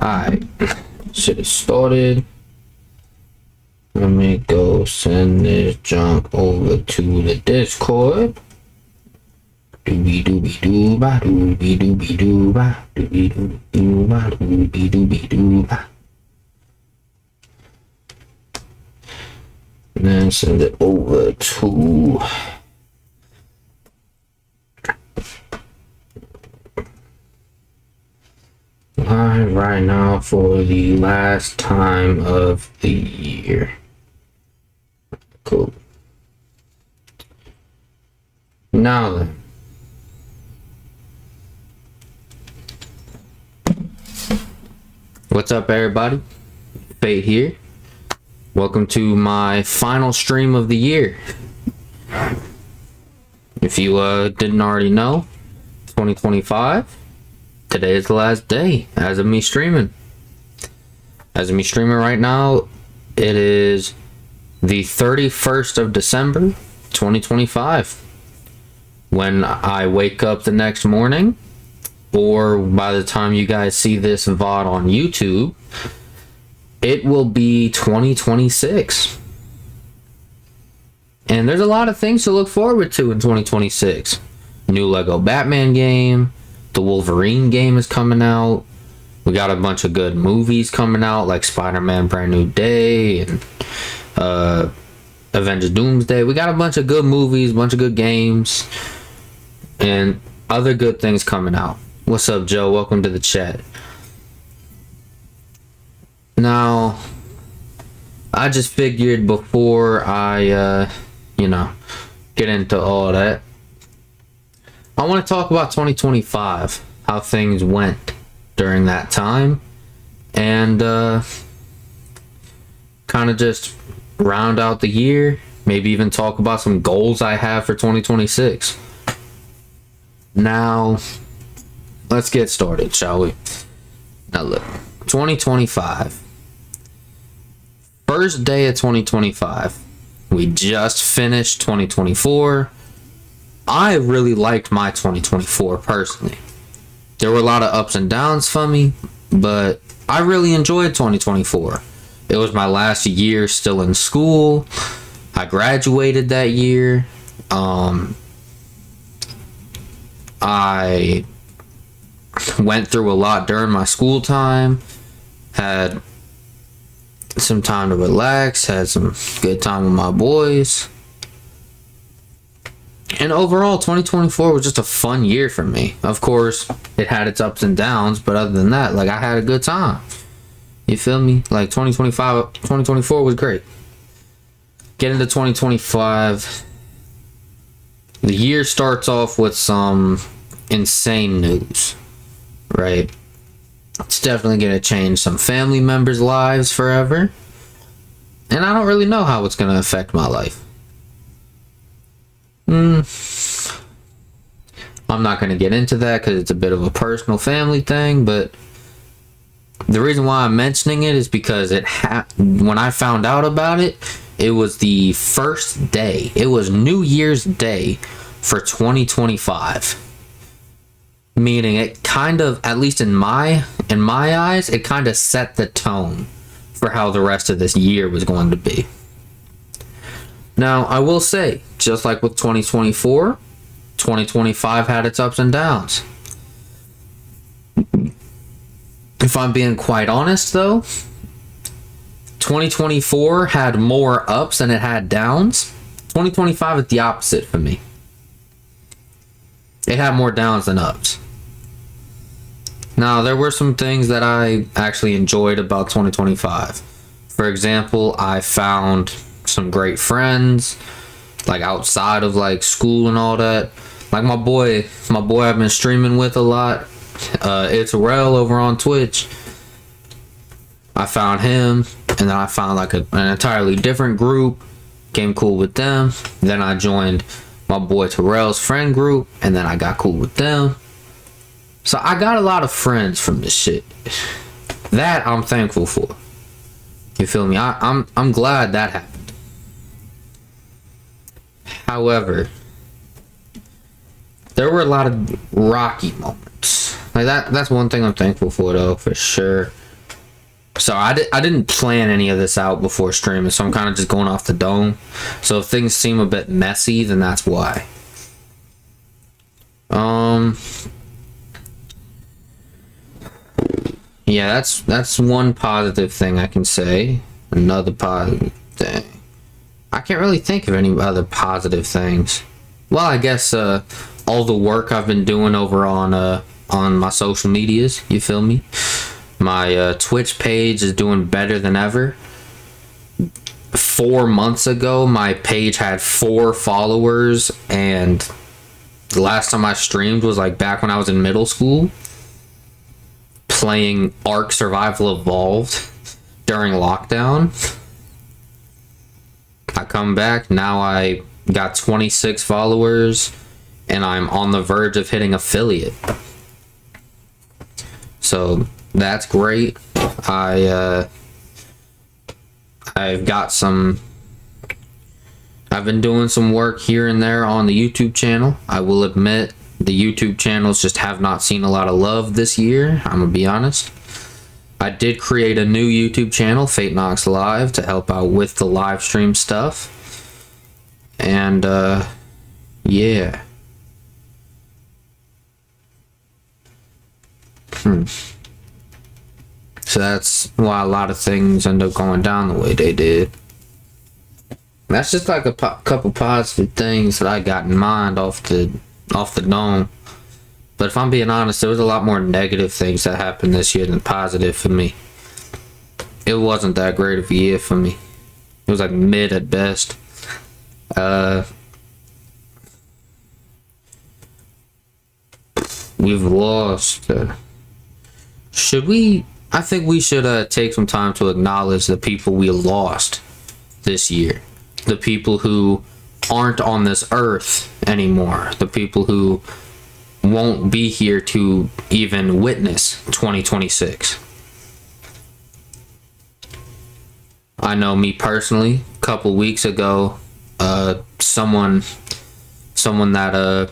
Alright, shit is started. Let me go send this junk over to the Discord. Doobie doobie dooba, doobie doobie dooba, doobie doobie dooba, doobie doobie dooba. And then send it over to live right now for the last time of the year. Cool. Now then. What's up, everybody? Fate here. Welcome to my final stream of the year. If you didn't already know, 2025, today is the last day as of me streaming. As of me streaming right now, it is the 31st of December, 2025. When I wake up the next morning, or by the time you guys see this VOD on YouTube, it will be 2026. And there's a lot of things to look forward to in 2026. New Lego Batman game, the Wolverine game is coming out. We got a bunch of good movies coming out, like Spider-Man Brand New Day and Avengers Doomsday. We got a bunch of good movies, a bunch of good games, and other good things coming out. What's up, Joe? Welcome to the chat. Now, I just figured before I, get into all that, I want to talk about 2025, how things went during that time, and kind of just round out the year, maybe even talk about some goals I have for 2026. Now, let's get started, shall we? Now look, 2025. First day of 2025. We just finished 2024. I really liked my 2024 personally. There were a lot of ups and downs for me, but I really enjoyed 2024. It was my last year still in school. I graduated that year. I went through a lot during my school time, had some time to relax, had some good time with my boys, and overall 2024 was just a fun year for me. Of course, it had its ups and downs, but other than that, like, I had a good time. You feel me? Like, 2024 was great. Get into 2025. The year starts off with some insane news, right? It's definitely going to change some family members' lives forever. And I don't really know how it's going to affect my life. I'm not going to get into that because it's a bit of a personal family thing, but the reason why I'm mentioning it is because when I found out about it, it was the first day. It was New Year's Day for 2025. Meaning it kind of, at least in my eyes, it kind of set the tone for how the rest of this year was going to be. Now, I will say, just like with 2024, 2025 had its ups and downs. If I'm being quite honest, though, 2024 had more ups than it had downs. 2025 is the opposite for me. It had more downs than ups. Now, there were some things that I actually enjoyed about 2025. For example, I found some great friends, like outside of like school and all that. Like my boy I've been streaming with a lot. It's Rel over on Twitch. I found him, and then I found like an entirely different group. Came cool with them. Then I joined my boy Terrell's friend group, and then I got cool with them. So I got a lot of friends from this shit. That I'm thankful for. You feel me? I'm glad that happened. However, there were a lot of rocky moments. Like that's one thing I'm thankful for though, for sure. So I didn't plan any of this out before streaming, so I'm kind of just going off the dome. So if things seem a bit messy, then that's why. Yeah, that's one positive thing I can say. Another positive thing, I can't really think of any other positive things. Well, I guess all the work I've been doing over on my social medias, you feel me? My Twitch page is doing better than ever. 4 months ago, my page had 4 followers, and the last time I streamed was like back when I was in middle school, playing Ark Survival Evolved during lockdown. I come back, now I got 26 followers, and I'm on the verge of hitting affiliate. So that's great. I've been doing some work here and there on the YouTube channel. I will admit the YouTube channels just have not seen a lot of love this year. I'm gonna be honest. I did create a new YouTube channel, Fate Knox Live, to help out with the live stream stuff. And yeah. So that's why a lot of things end up going down the way they did. That's just like a couple positive things that I got in mind off the dome. But if I'm being honest, there was a lot more negative things that happened this year than positive for me. It wasn't that great of a year for me. It was like mid at best. We've lost. I think we should take some time to acknowledge the people we lost this year. The people who aren't on this earth anymore. The people who won't be here to even witness 2026. I know me personally, a couple weeks ago, someone that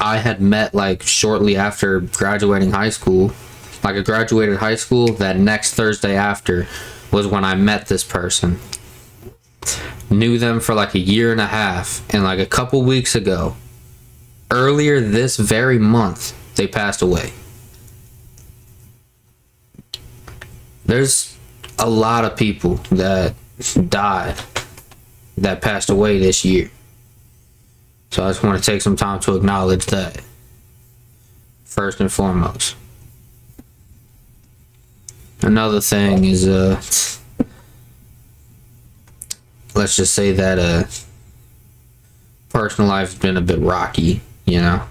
I had met like shortly after graduating high school. Like I graduated high school, that next Thursday after was when I met this person. Knew them for like a year and a half, and like a couple weeks ago, earlier this very month, they passed away. There's a lot of people that died, that passed away this year. So I just want to take some time to acknowledge that, first and foremost. Another thing is, let's just say that personal life has been a bit rocky, you know?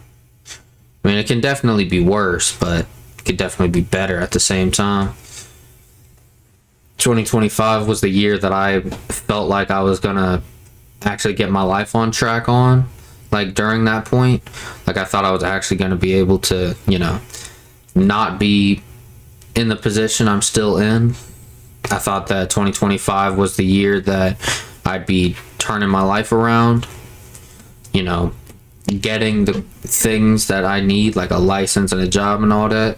I mean, it can definitely be worse, but it could definitely be better at the same time. 2025 was the year that I felt like I was gonna actually get my life on track on. Like, during that point, like, I thought I was actually gonna be able to, you know, not be in the position I'm still in. I thought that 2025 was the year that I'd be turning my life around, you know, getting the things that I need, like a license and a job and all that,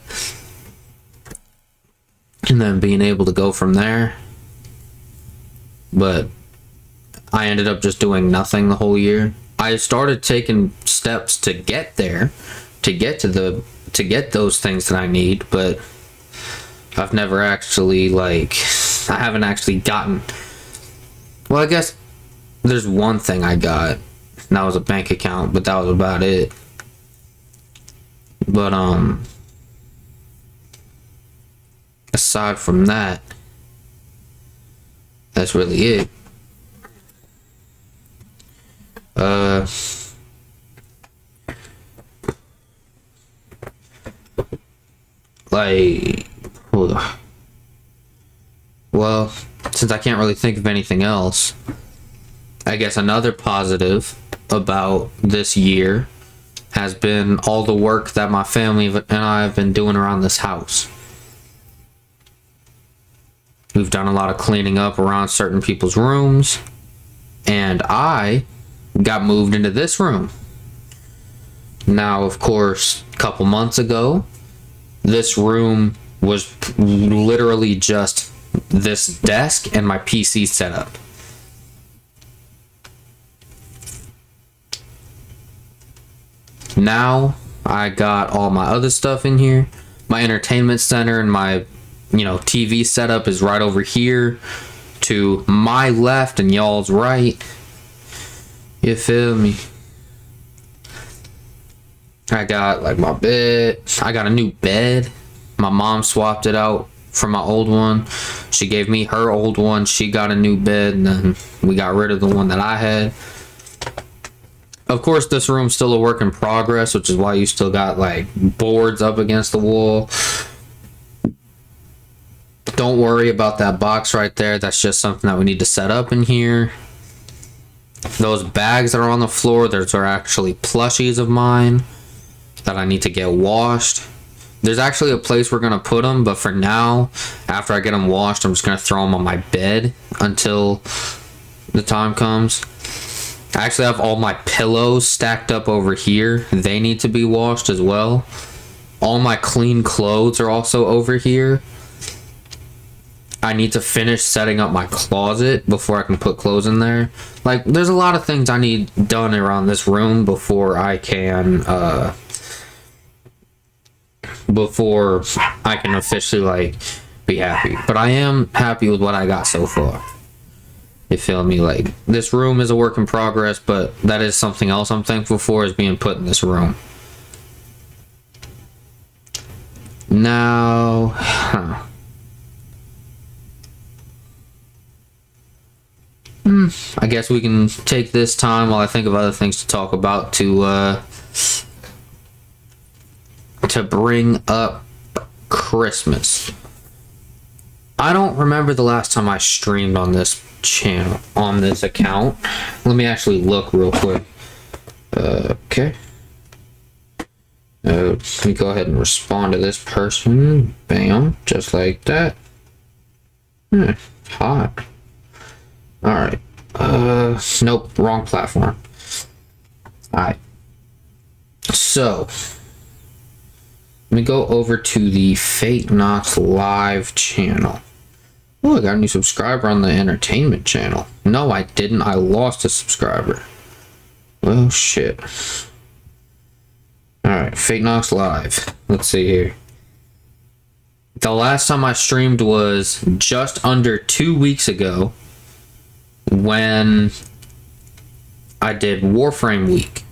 and then being able to go from there. But I ended up just doing nothing the whole year. I started taking steps to get there, to get those things that I need, but I've never actually, like, I haven't actually gotten, well, I guess there's one thing I got, and that was a bank account, but that was about it. But, aside from that, that's really it. Like, well, since I can't really think of anything else, I guess another positive about this year has been all the work that my family and I have been doing around this house. We've done a lot of cleaning up around certain people's rooms, and I got moved into this room. Now, of course, a couple months ago, this room was literally just this desk and my PC setup. Now I got all my other stuff in here. My entertainment center and my, TV setup is right over here to my left and y'all's right. You feel me? I got like my bed. I got a new bed. My mom swapped it out from my old one. She gave me her old one. She got a new bed, and then we got rid of the one that I had. Of course, this room's still a work in progress, which is why you still got like boards up against the wall. Don't worry about that box right there. That's just something that we need to set up in here. Those bags that are on the floor, those are actually plushies of mine that I need to get washed. There's actually a place we're going to put them, but for now, after I get them washed, I'm just going to throw them on my bed until the time comes. I actually have all my pillows stacked up over here. They need to be washed as well. All my clean clothes are also over here. I need to finish setting up my closet before I can put clothes in there. Like, there's a lot of things I need done around this room before I can officially like be happy. But I am happy with what I got so far. You feel me? Like, this room is a work in progress, but that is something else I'm thankful for, is being put in this room. Now, I guess we can take this time while I think of other things to talk about to bring up Christmas. I don't remember the last time I streamed on this channel, on this account. Let me actually look real quick. Okay. Let me go ahead and respond to this person. Bam. Just like that. Hot. Alright. Nope. Wrong platform. Alright. So, let me go over to the Fate Knox live channel. Oh, I got a new subscriber on the entertainment channel. No, I didn't. I lost a subscriber. Well, shit. Alright, Fate Knox live. Let's see here. The last time I streamed was just under 2 weeks ago when I did Warframe Week.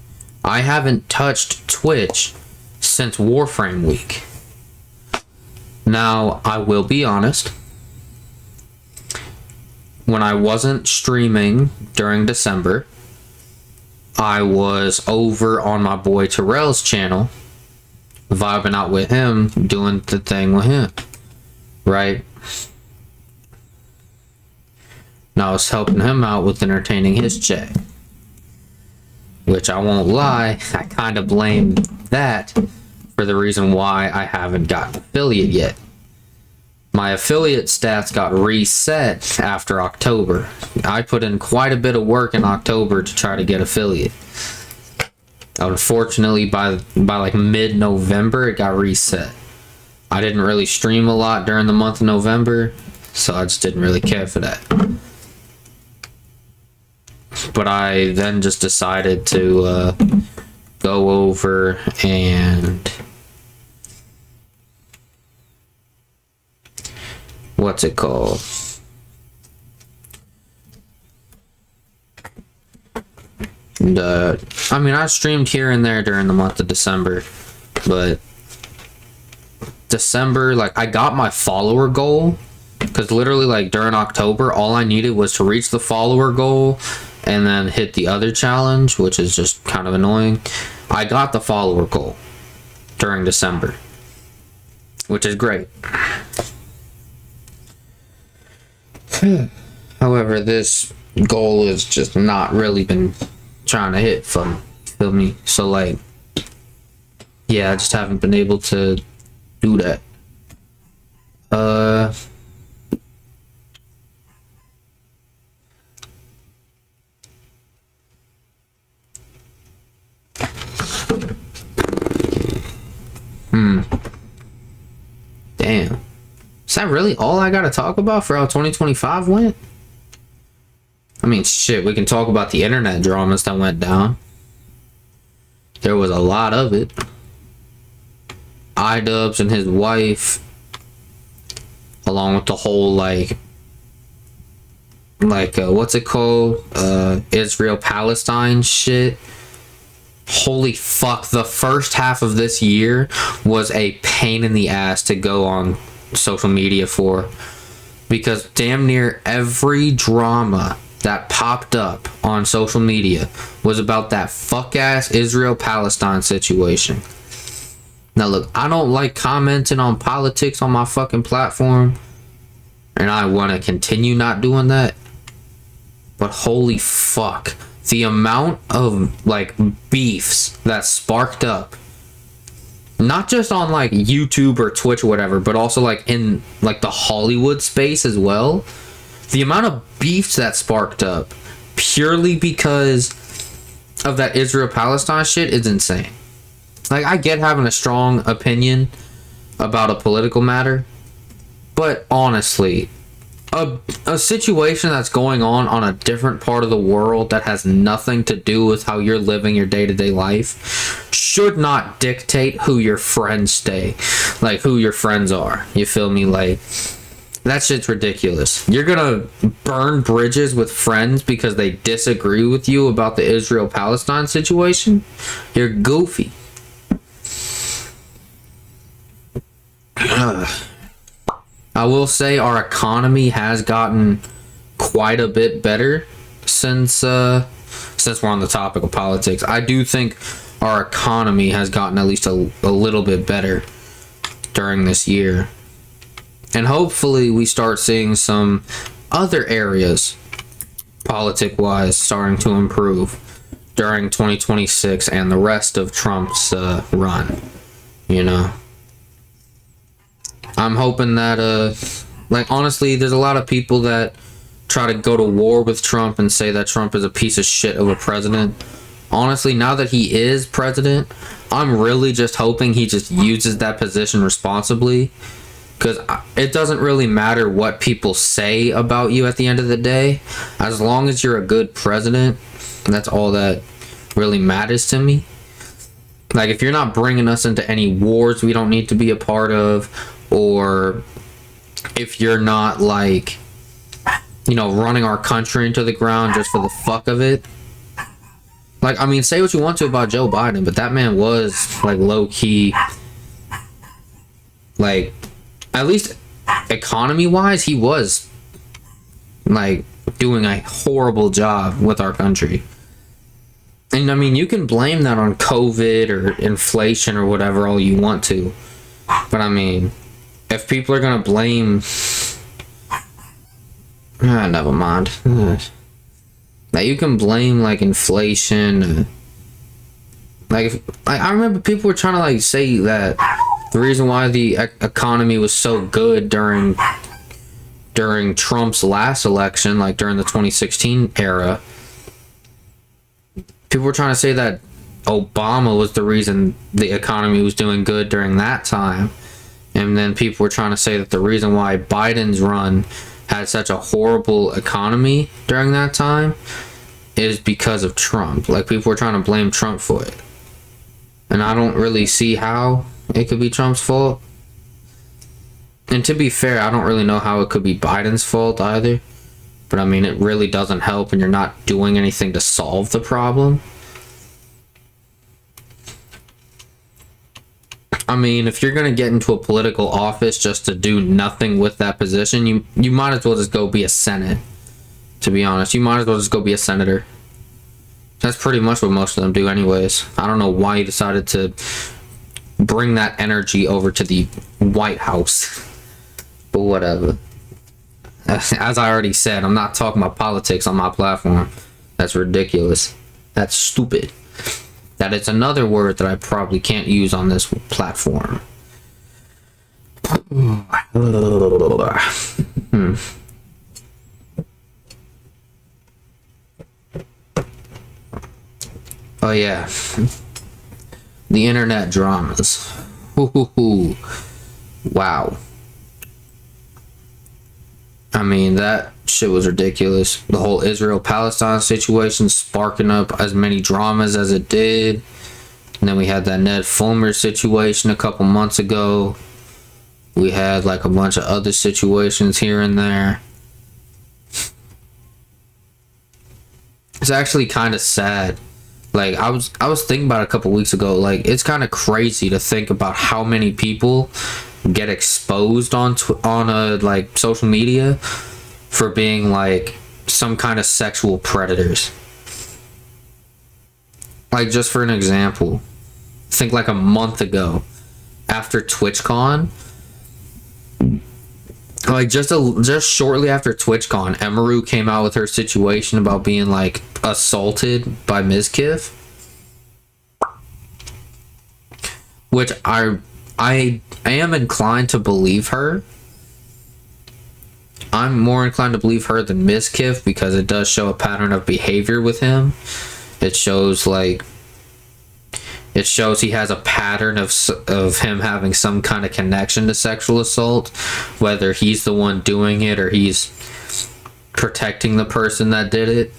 I haven't touched Twitch since Warframe Week. Now, I will be honest. When I wasn't streaming during December, I was over on my boy Terrell's channel, vibing out with him, doing the thing with him, right? And I was helping him out with entertaining his chat. Which, I won't lie, I kind of blame that for the reason why I haven't gotten affiliate yet. My affiliate stats got reset after October. I put in quite a bit of work in October to try to get affiliate. Unfortunately, by like mid-November, it got reset. I didn't really stream a lot during the month of November, so I just didn't really care for that. But I then just decided to go over and what's it called? And, I mean, I streamed here and there during the month of December, but December, like, I got my follower goal, because literally, like, during October, all I needed was to reach the follower goal and then hit the other challenge, which is just kind of annoying. I got the follower goal during December, which is great. However, this goal has just not really been trying to hit from, feel me? So, like, yeah, I just haven't been able to do that. Damn. Is that really all I gotta talk about for how 2025 went? I mean, shit, we can talk about the internet dramas that went down. There was a lot of it. iDubbbz and his wife, along with the whole what's it called? Israel-Palestine shit. Holy fuck, the first half of this year was a pain in the ass to go on social media for, because damn near every drama that popped up on social media was about that fuck-ass Israel-Palestine situation. Now look, I don't like commenting on politics on my fucking platform, and I want to continue not doing that, but holy fuck, the amount of like beefs that sparked up, not just on like YouTube or Twitch or whatever, but also like in like the Hollywood space as well. The amount of beefs that sparked up purely because of that Israel-Palestine shit is insane. Like, I get having a strong opinion about a political matter, but honestly, a situation that's going on a different part of the world that has nothing to do with how you're living your day-to-day life should not dictate who your friends stay, like who your friends are. You feel me? Like, that shit's ridiculous. You're gonna burn bridges with friends because they disagree with you about the Israel-Palestine situation? You're goofy. I will say our economy has gotten quite a bit better since we're on the topic of politics. I do think our economy has gotten at least a little bit better during this year. And hopefully we start seeing some other areas, politic-wise, starting to improve during 2026 and the rest of Trump's run, you know. I'm hoping that, like, honestly, there's a lot of people that try to go to war with Trump and say that Trump is a piece of shit of a president. Honestly, now that he is president, I'm really just hoping he just uses that position responsibly. Because it doesn't really matter what people say about you at the end of the day. As long as you're a good president, that's all that really matters to me. Like, if you're not bringing us into any wars we don't need to be a part of, or if you're not, like, you know, running our country into the ground just for the fuck of it. Like, I mean, say what you want to about Joe Biden, but that man was, like, low-key, like, at least economy-wise, he was, like, doing a horrible job with our country. And, I mean, you can blame that on COVID or inflation or whatever all you want to. But, I mean, if people are going to blame... never mind. Now, you can blame, like, inflation. Like, I remember people were trying to, like, say that the reason why the economy was so good during Trump's last election, like during the 2016 era, people were trying to say that Obama was the reason the economy was doing good during that time. And then people were trying to say that the reason why Biden's run had such a horrible economy during that time is because of Trump. Like, people were trying to blame Trump for it. And I don't really see how it could be Trump's fault. And to be fair, I don't really know how it could be Biden's fault either. But I mean, it really doesn't help and you're not doing anything to solve the problem. I mean, if you're going to get into a political office just to do nothing with that position, you might as well just go be a Senate. To be honest, you might as well just go be a senator. That's pretty much what most of them do anyways. I don't know why you decided to bring that energy over to the White House. But whatever. As I already said, I'm not talking about politics on my platform. That's ridiculous. That's stupid. That is another word that I probably can't use on this platform. Oh yeah. The internet dramas. Wow. I mean, that shit was ridiculous. The whole Israel-Palestine situation sparking up as many dramas as it did. And then we had that Ned Fulmer situation a couple months ago. We had like a bunch of other situations here and there. It's actually kind of sad. Like I was thinking about it a couple weeks ago. Like it's kind of crazy to think about how many people get exposed on like social media for being like some kind of sexual predators. Like just for an example, I think like a month ago, after TwitchCon, like just shortly after TwitchCon, Emaru came out with her situation about being like assaulted by Mizkif, which I am inclined to believe her. I'm more inclined to believe her than Mizkif because it does show a pattern of behavior with him. It shows he has a pattern of him having some kind of connection to sexual assault, whether he's the one doing it or he's protecting the person that did it.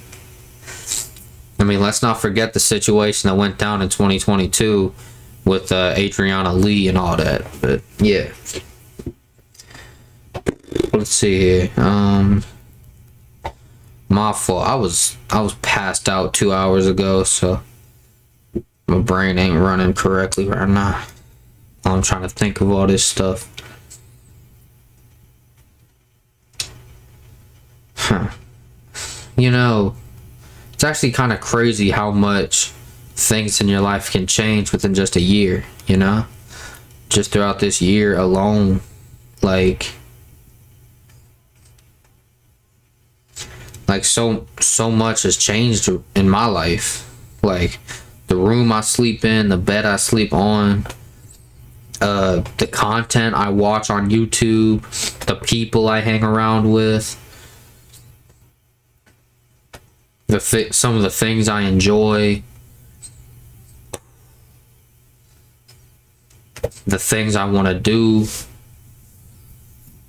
I mean, let's not forget the situation that went down in 2022 with Adriana Lee and all that. But yeah, let's see here. My fault. I was passed out 2 hours ago, so my brain ain't running correctly right now. I'm trying to think of all this stuff. You know, it's actually kind of crazy how much things in your life can change within just a year, you know? Just throughout this year alone, like so much has changed in my life. Like the room I sleep in, the bed I sleep on, the content I watch on YouTube, the people I hang around with, some of the things I enjoy, the things I want to do.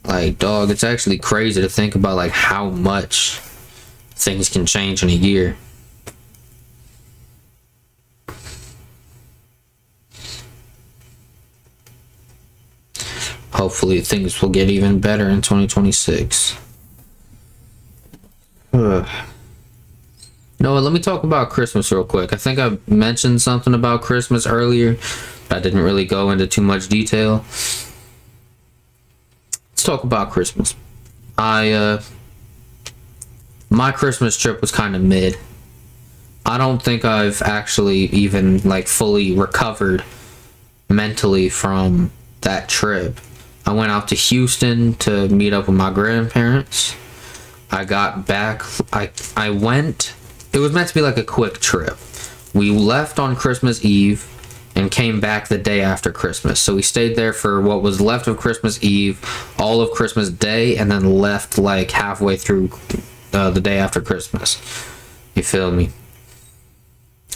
Like, dog, it's actually crazy to think about like how much things can change in a year. Hopefully things will get even better in 2026. No, let me talk about Christmas real quick. I think I mentioned something about Christmas earlier, but I didn't really go into too much detail. Let's talk about Christmas. My Christmas trip was kind of mid. I don't think I've actually even like fully recovered mentally from that trip. I went out to Houston to meet up with my grandparents. I got back. I went. It was meant to be like a quick trip. We left on Christmas Eve and came back the day after Christmas. So we stayed there for what was left of Christmas Eve, all of Christmas Day, and then left like halfway through the day after Christmas. You feel me?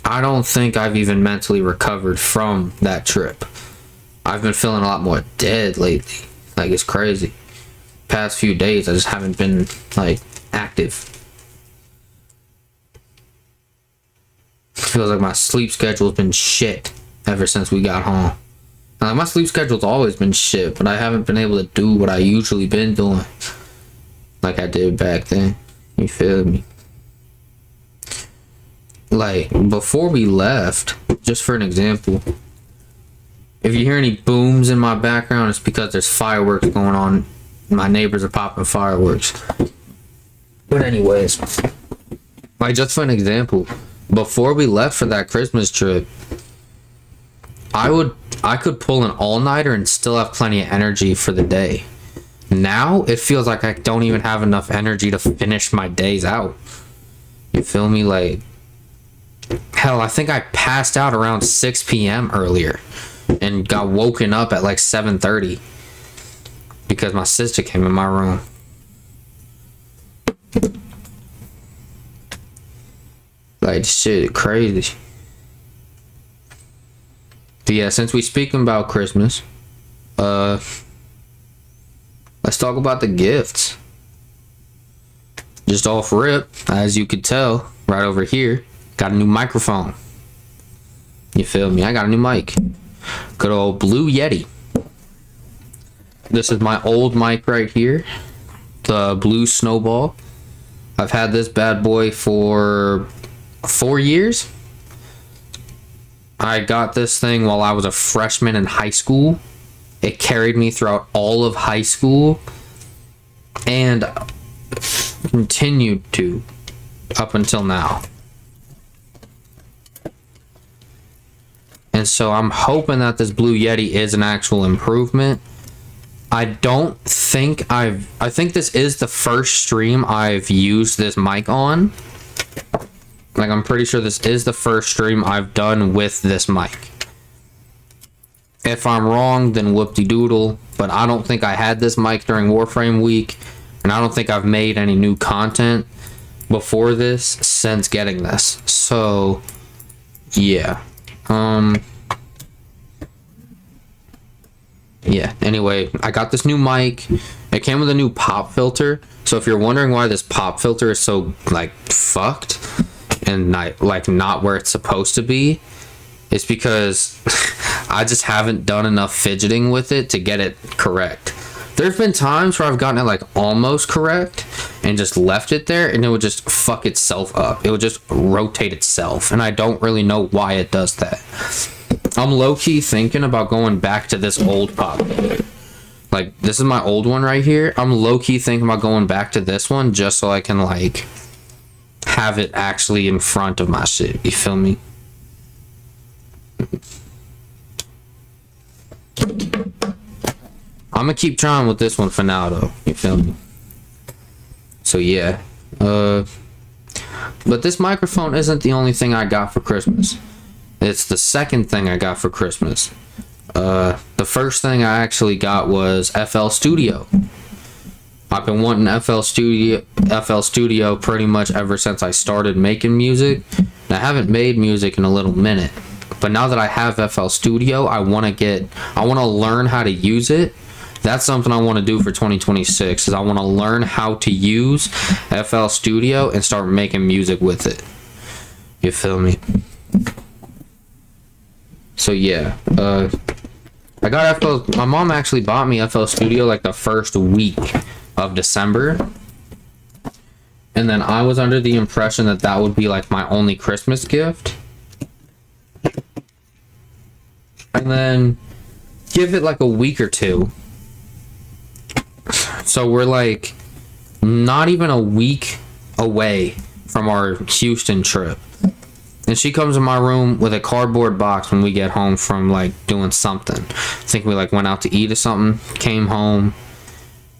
I don't think I've even mentally recovered from that trip. I've been feeling a lot more dead lately. Like, it's crazy. Past few days, I just haven't been like active. Feels like my sleep schedule's been shit ever since we got home. Like, my sleep schedule's always been shit, but I haven't been able to do what I usually been doing like I did back then. You feel me? Like, before we left, just for an example, if you hear any booms in my background, it's because there's fireworks going on. My neighbors are popping fireworks. But anyways, like, just for an example, before we left for that Christmas trip, I could pull an all-nighter and still have plenty of energy for the day. Now it feels like I don't even have enough energy to finish my days out. You feel me? Like, hell, I think I passed out around 6 p.m. earlier and got woken up at like 7:30 because my sister came in my room. Like, shit, crazy. But yeah, since we speaking about Christmas, let's talk about the gifts. just off rip, as you could tell, right over here, got a new microphone. You feel me? I got a new mic. Good old Blue Yeti. This is my old mic right here, the Blue Snowball. I've had this bad boy for 4 years. I got this thing while I was a freshman in high school. It carried me throughout all of high school and continued to up until now. And so I'm hoping that this Blue Yeti is an actual improvement. I think this is the first stream I've used this mic on. Like, I'm pretty sure this is the first stream I've done with this mic. If I'm wrong, then whoop-de-doodle, but I don't think I had this mic during Warframe week, and I don't think I've made any new content before this since getting this. So, yeah. Yeah, anyway, I got this new mic. It came with a new pop filter. So if you're wondering why this pop filter is so, like, fucked and not where it's supposed to be, it's because I just haven't done enough fidgeting with it to get it correct. There's been times where I've gotten it like almost correct and just left it there, and it would just fuck itself up. It would just rotate itself, and I don't really know why it does that. I'm low-key thinking about going back to this old pop. Like, this is my old one right here. I'm low-key thinking about going back to this one just so I can, like, have it actually in front of my shit. You feel me? I'm gonna keep trying with this one for now, though. You feel me? So, yeah. But this microphone isn't the only thing I got for Christmas. It's the second thing I got for Christmas. The first thing I actually got was FL Studio. I've been wanting FL Studio pretty much ever since I started making music. And I haven't made music in a little minute. But now that I have FL Studio, I want to learn how to use it. That's something I want to do for 2026, is I want to learn how to use FL Studio and start making music with it. You feel me? So yeah, I got my mom actually bought me FL Studio like the first week of December. And then I was under the impression that that would be like my only Christmas gift. And then give it like a week or two. So we're like not even a week away from our Houston trip. And she comes in my room with a cardboard box when we get home from like doing something. I think we like went out to eat or something, came home,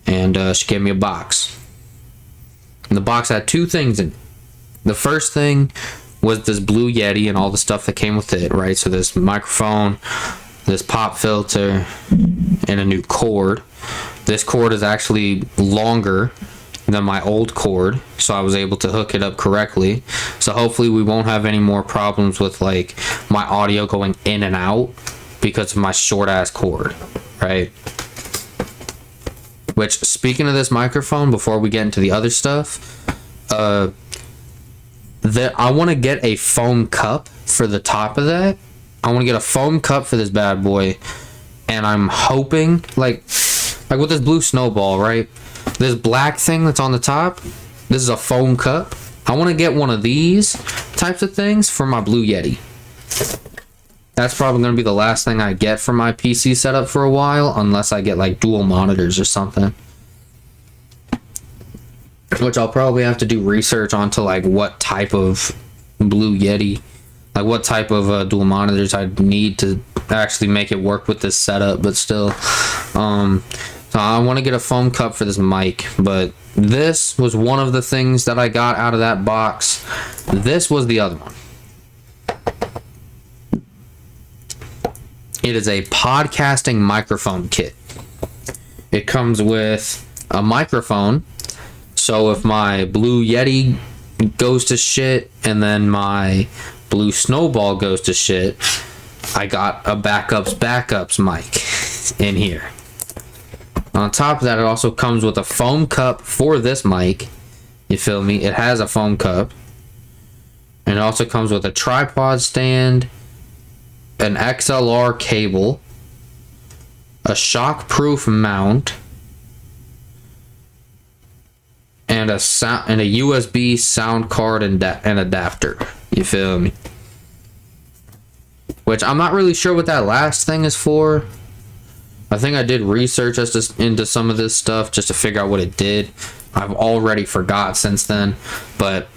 and she gave me a box. And the box had two things in it. The first thing was this Blue Yeti and all the stuff that came with it, right? So this microphone, this pop filter, and a new cord. This cord is actually longer than my old cord, so I was able to hook it up correctly. So hopefully we won't have any more problems with like my audio going in and out because of my short ass cord, right? Which, speaking of this microphone, before we get into the other stuff, I want to get a foam cup for the top of that. I want to get a foam cup for this bad boy, and I'm hoping like with this Blue Snowball, right? This black thing that's on the top, this is a foam cup. I want to get one of these types of things for my Blue Yeti. That's probably going to be the last thing I get for my PC setup for a while, unless I get like dual monitors or something. Which I'll probably have to do research onto like what type of Blue Yeti, like what type of dual monitors I'd need to actually make it work with this setup, but still. So I want to get a foam cup for this mic, but this was one of the things that I got out of that box. This was the other one. It is a podcasting microphone kit. It comes with a microphone, so if my Blue Yeti goes to shit and then my Blue Snowball goes to shit, I got a backups mic in here. On top of that, it also comes with a foam cup for this mic You feel me? It has a foam cup. And it also comes with a tripod stand, an XLR cable, a shockproof mount, and a USB sound card and adapter. You feel me? Which I'm not really sure what that last thing is for. I think I did research into some of this stuff just to figure out what it did. I've already forgot since then, but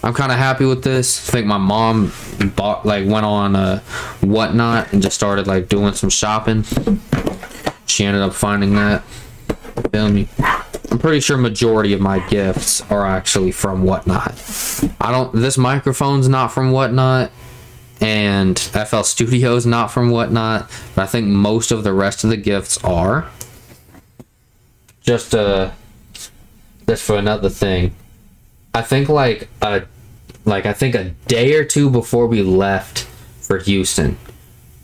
I'm kind of happy with this. I think my mom went on Whatnot and just started like doing some shopping. She ended up finding that. Feel me? I'm pretty sure majority of my gifts are actually from Whatnot. This microphone's not from Whatnot, and FL Studio's not from Whatnot, but I think most of the rest of the gifts are. Just for another thing, I think a day or two before we left for Houston,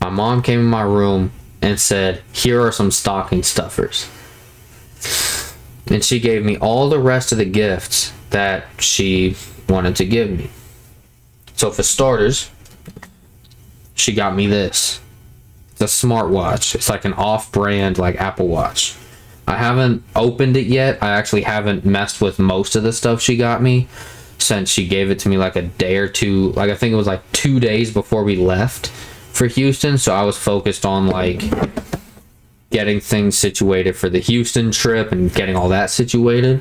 my mom came in my room and said, "Here are some stocking stuffers." And she gave me all the rest of the gifts that she wanted to give me. So for starters, she got me this. It's a smartwatch. It's like an off-brand like Apple Watch. I haven't opened it yet. I actually haven't messed with most of the stuff she got me since she gave it to me like a day or two. Like I think it was like 2 days before we left for Houston. So I was focused on like getting things situated for the Houston trip and getting all that situated.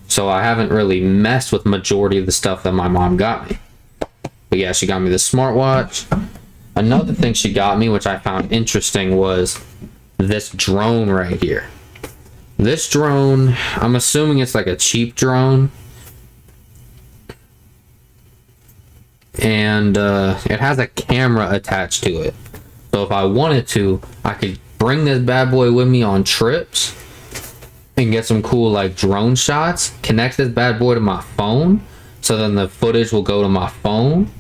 So I haven't really messed with majority of the stuff that my mom got me. But yeah, she got me this smartwatch. Another thing she got me, which I found interesting, was this drone right here. This drone, I'm assuming it's like a cheap drone. And it has a camera attached to it. So if I wanted to, I could bring this bad boy with me on trips and get some cool like drone shots, connect this bad boy to my phone, so then the footage will go to my phone,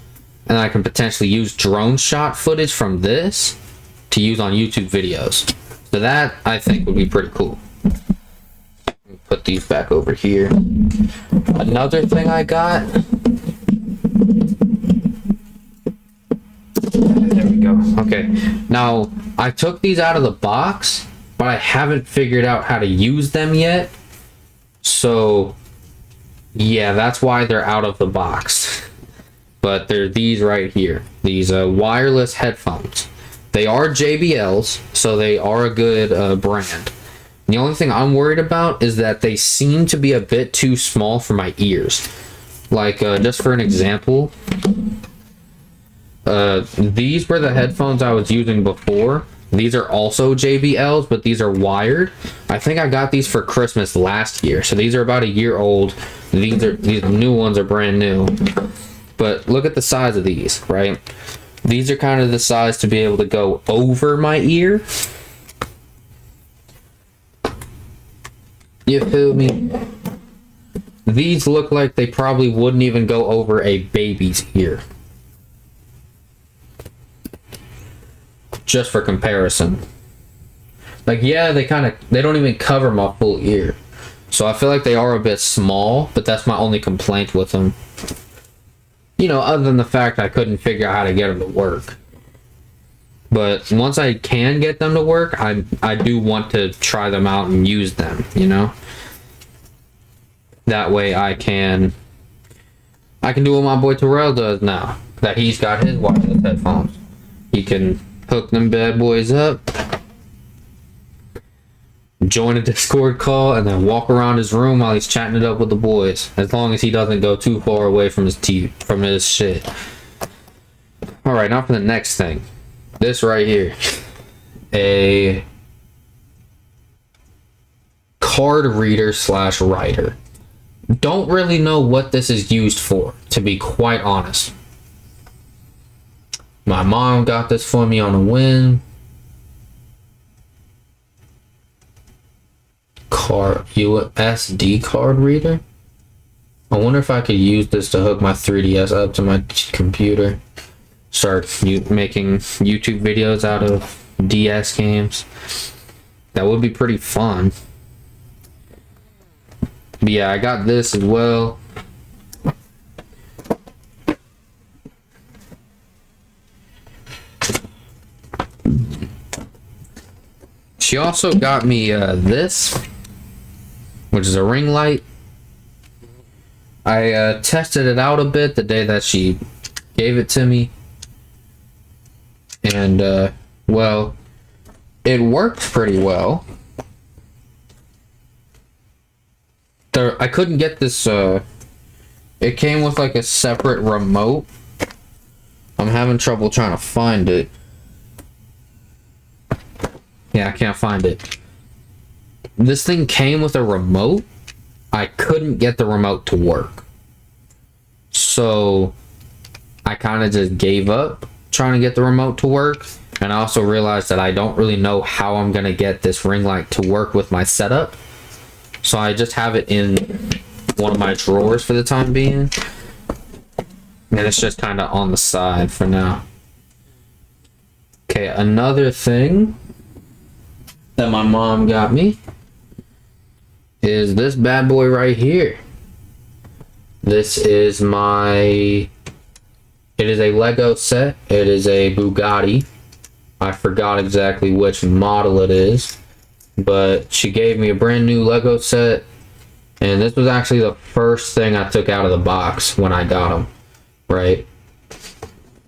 and I can potentially use drone shot footage from this to use on YouTube videos. So that I think would be pretty cool. Put these back over here. Another thing I got. There we go. Okay. Now, I took these out of the box, but I haven't figured out how to use them yet. So, yeah, that's why they're out of the box. But they're these right here. These wireless headphones. They are JBLs, so they are a good brand. The only thing I'm worried about is that they seem to be a bit too small for my ears. Like, just for an example, these were the headphones I was using before. These are also JBLs, but these are wired. I think I got these for Christmas last year, so these are about a year old. These new ones are brand new. But look at the size of these, right? These are kind of the size to be able to go over my ear. You feel me? These look like they probably wouldn't even go over a baby's ear. Just for comparison. Like, yeah, they don't even cover my full ear. So I feel like they are a bit small, but that's my only complaint with them. You know, other than the fact I couldn't figure out how to get them to work. But once I can get them to work, I do want to try them out and use them, you know? That way I can do what my boy Terrell does now, that he's got his wireless headphones. He can hook them bad boys up, join a Discord call, and then walk around his room while he's chatting it up with the boys, as long as he doesn't go too far away from his shit. Alright, now for the next thing. This right here. A card reader / writer. Don't really know what this is used for, to be quite honest. My mom got this for me on a whim. SD card reader. I wonder if I could use this to hook my 3DS up to my computer. Start making YouTube videos out of DS games. That would be pretty fun. But yeah, I got this as well. She also got me this, which is a ring light. I tested it out a bit the day that she gave it to me. And, well, it worked pretty well. I couldn't get this, it came with like a separate remote. I'm having trouble trying to find it. Yeah, I can't find it. This thing came with a remote. I couldn't get the remote to work. So I kind of just gave up trying to get the remote to work. And I also realized that I don't really know how I'm going to get this ring light to work with my setup. So I just have it in one of my drawers for the time being. And it's just kind of on the side for now. Okay, another thing that my mom got me is this bad boy right here. This is it is a Lego set. It is a Bugatti. I forgot exactly which model it is, but she gave me a brand new Lego set, and this was actually the first thing I took out of the box when I got them, right?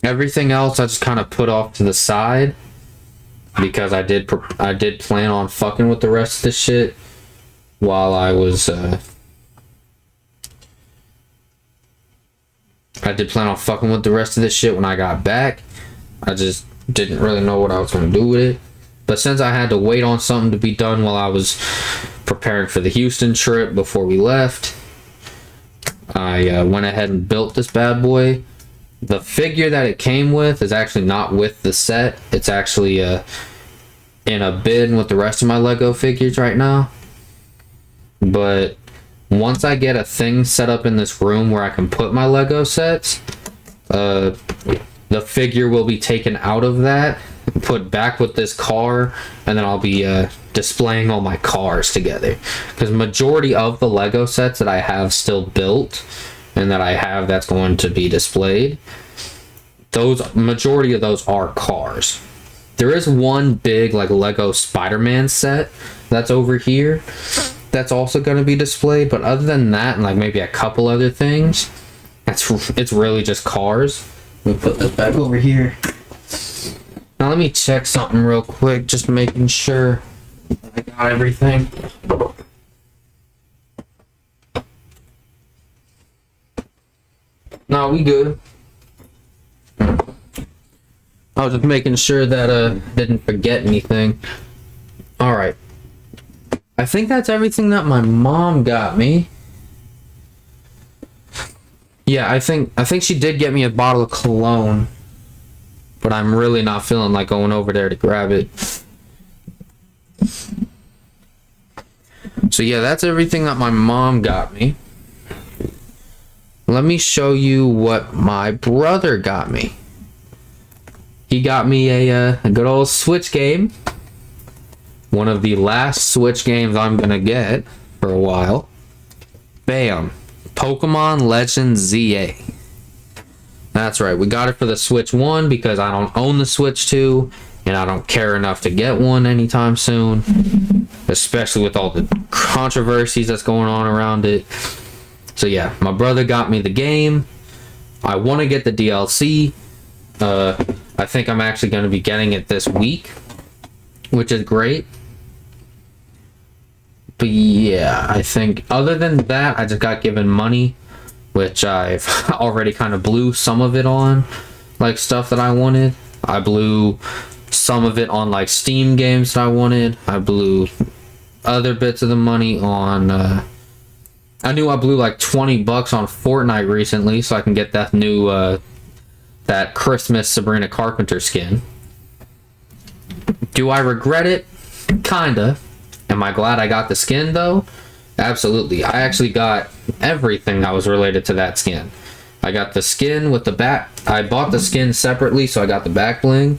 Everything else I just kind of put off to the side, because I did plan on fucking with the rest of the shit while I was I did plan on fucking with the rest of this shit when I got back. I just didn't really know what I was going to do with it. But since I had to wait on something to be done while I was preparing for the Houston trip before we left, I went ahead and built this bad boy. The figure that it came with is actually not with the set. It's actually in a bin with the rest of my Lego figures right now. But once I get a thing set up in this room where I can put my Lego sets, the figure will be taken out of that, put back with this car, and then I'll be displaying all my cars together. Because majority of the Lego sets that I have still built and that I have that's going to be displayed, majority of those are cars. There is one big like Lego Spider-Man set that's over here that's also going to be displayed, but other than that, and like maybe a couple other things, it's really just cars. Let me put this back over here. Now let me check something real quick, just making sure I got everything. No, we good. I was just making sure that didn't forget anything. All right. I think that's everything that my mom got me. Yeah, I think she did get me a bottle of cologne, but I'm really not feeling like going over there to grab it. So yeah, that's everything that my mom got me. Let me show you what my brother got me. He got me a good old Switch game. One of the last Switch games I'm gonna get for a while. Bam. Pokemon Legends ZA. That's right, we got it for the Switch 1 because I don't own the Switch 2 and I don't care enough to get one anytime soon, especially with all the controversies that's going on around it. So yeah, my brother got me the game. I want to get the DLC. I think I'm actually going to be getting it this week, which is great. But yeah, I think other than that, I just got given money, which I've already kind of blew some of it on, like stuff that I wanted. I blew some of it on like Steam games that I wanted. I blew other bits of the money on, I knew I blew like $20 on Fortnite recently so I can get that new, that Christmas Sabrina Carpenter skin. Do I regret it? Kinda. Am I glad I got the skin though? Absolutely. I actually got everything that was related to that skin. I got the skin with the back. I bought the skin separately, so I got the back bling.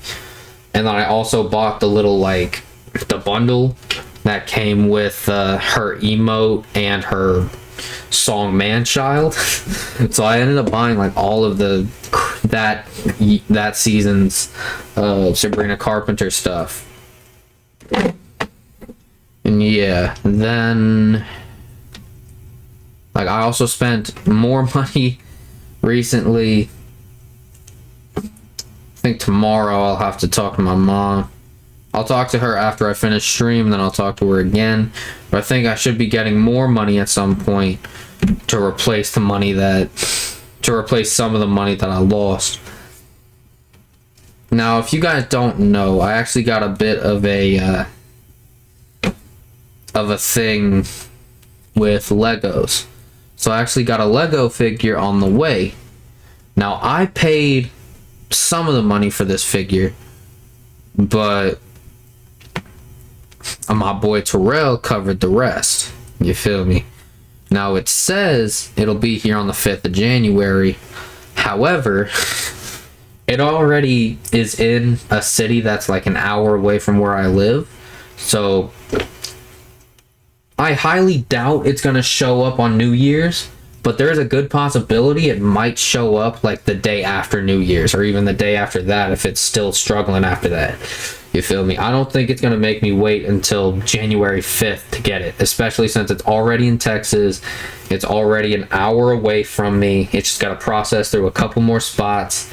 And then I also bought the little, like, the bundle that came with her emote and her song Man Child. So I ended up buying like all of that season's Sabrina Carpenter stuff. And yeah, then like I also spent more money recently. I think tomorrow I'll have to talk to my mom. I'll talk to her after I finish stream, then I'll talk to her again. But I think I should be getting more money at some point to replace some of the money that I lost. Now, if you guys don't know, I actually got a bit of a thing with Legos. So I actually got a Lego figure on the way. Now, I paid some of the money for this figure, but my boy Terrell covered the rest. You feel me? Now, it says it'll be here on the 5th of January. However, it already is in a city that's like an hour away from where I live. So I highly doubt it's going to show up on New Year's, but there is a good possibility it might show up like the day after New Year's, or even the day after that if it's still struggling after that. You feel me? I don't think it's going to make me wait until January 5th to get it, especially since it's already in Texas. It's already an hour away from me. It's just got to process through a couple more spots,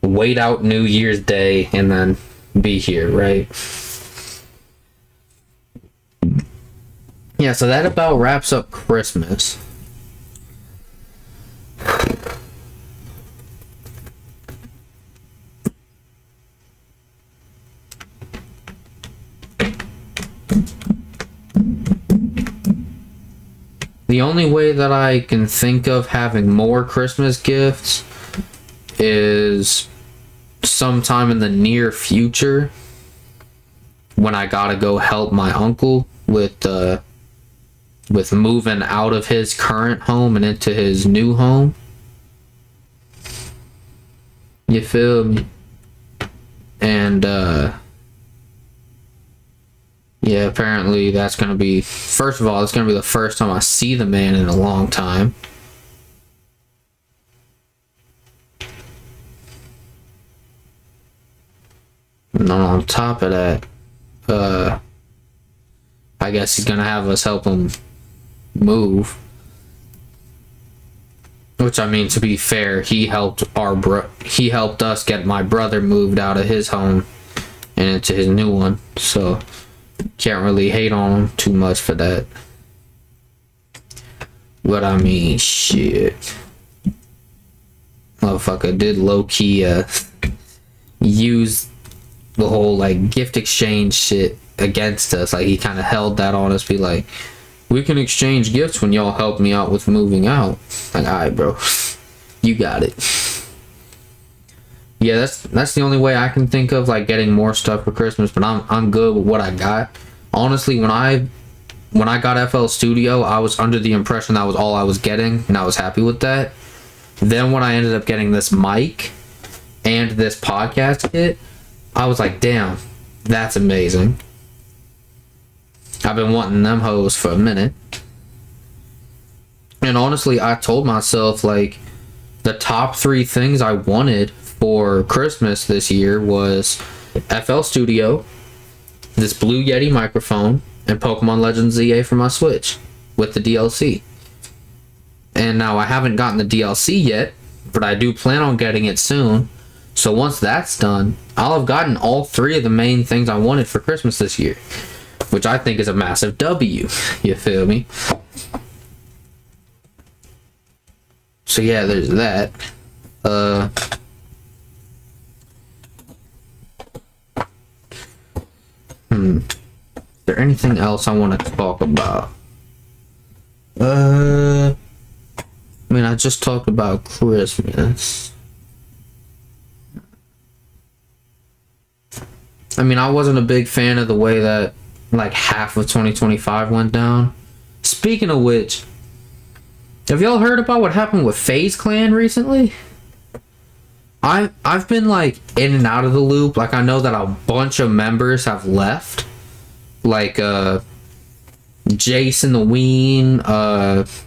wait out New Year's Day, and then be here, right? Yeah, so that about wraps up Christmas. The only way that I can think of having more Christmas gifts is sometime in the near future when I gotta go help my uncle with moving out of his current home and into his new home. You feel me? And yeah, apparently that's gonna be, first of all, it's gonna be the first time I see the man in a long time. And on top of that, I guess he's gonna have us help him move. Which, I mean, to be fair, he helped us get my brother moved out of his home and into his new one. So can't really hate on him too much for that. But I mean, shit, motherfucker did low-key use the whole like gift exchange shit against us. Like, he kind of held that on us, be like, we can exchange gifts when y'all help me out with moving out. Like, alright, bro, you got it. Yeah, that's the only way I can think of, like, getting more stuff for Christmas. But I'm good with what I got. Honestly, when I got FL Studio, I was under the impression that was all I was getting, and I was happy with that. Then when I ended up getting this mic and this podcast kit, I was like, damn, that's amazing. I've been wanting them hoes for a minute. And honestly, I told myself, like, the top 3 things I wanted for Christmas this year was FL Studio, this Blue Yeti microphone, and Pokemon Legends ZA for my Switch with the DLC. And now I haven't gotten the DLC yet, but I do plan on getting it soon. So once that's done, I'll have gotten all 3 of the main things I wanted for Christmas this year, which I think is a massive W. You feel me? So yeah, there's that. Is there anything else I want to talk about? I mean, I just talked about Christmas. I mean, I wasn't a big fan of the way that like half of 2025 went down. Speaking of which, have y'all heard about what happened with FaZe Clan recently? I've been like in and out of the loop. Like, I know that a bunch of members have left. Like Jason the Ween,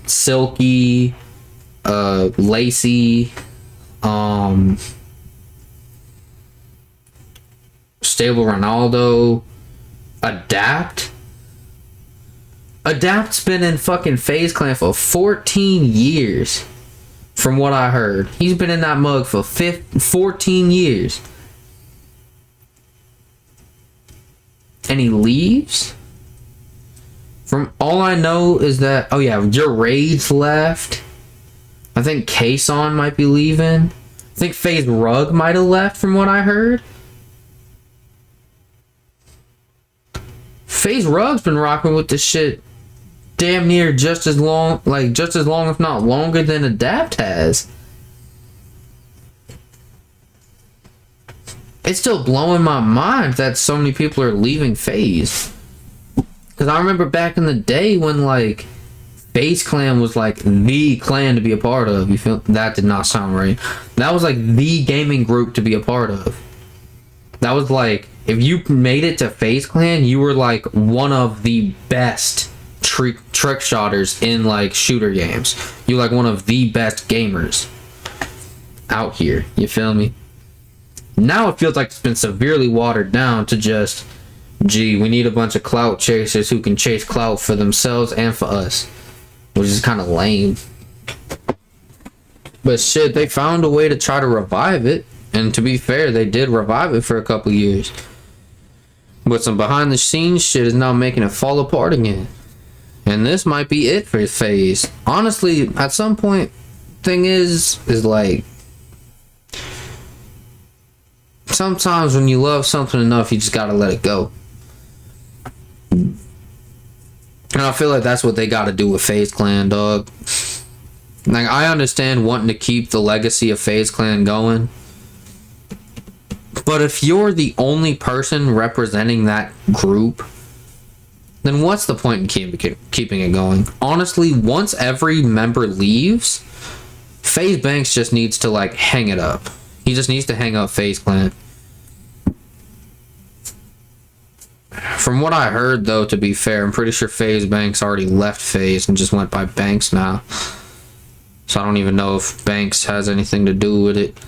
Silky, Lacey, Stable Ronaldo, Adapt. Adapt's been in fucking FaZe Clan for 14 years. From what I heard. He's been in that mug for 14 years. And he leaves? From all I know is that... Oh yeah, your Rage left. I think Kason might be leaving. I think FaZe Rug might have left from what I heard. FaZe Rug's been rocking with this shit damn near just as long, like just as long if not longer than Adapt has. It's still blowing my mind that so many people are leaving FaZe. Because I remember back in the day when like FaZe Clan was like the clan to be a part of. You feel that did not sound right. That was like the gaming group to be a part of. That was like if you made it to FaZe Clan, you were like one of the best trick shotters in like shooter games. You're like one of the best gamers out here. You feel me? Now it feels like it's been severely watered down to just, gee, we need a bunch of clout chasers who can chase clout for themselves and for us, which is kind of lame. But shit, they found a way to try to revive it, and to be fair, they did revive it for a couple years. But some behind the scenes shit is now making it fall apart again. And this might be it for FaZe. Honestly, at some point, thing is like, sometimes when you love something enough, you just gotta let it go. And I feel like that's what they gotta do with FaZe Clan, dog. Like, I understand wanting to keep the legacy of FaZe Clan going. But if you're the only person representing that group, then what's the point in keeping it going? Honestly, once every member leaves, FaZe Banks just needs to like hang it up. He just needs to hang up FaZe Clan. From what I heard, though, to be fair, I'm pretty sure FaZe Banks already left FaZe and just went by Banks now. So I don't even know if Banks has anything to do with it.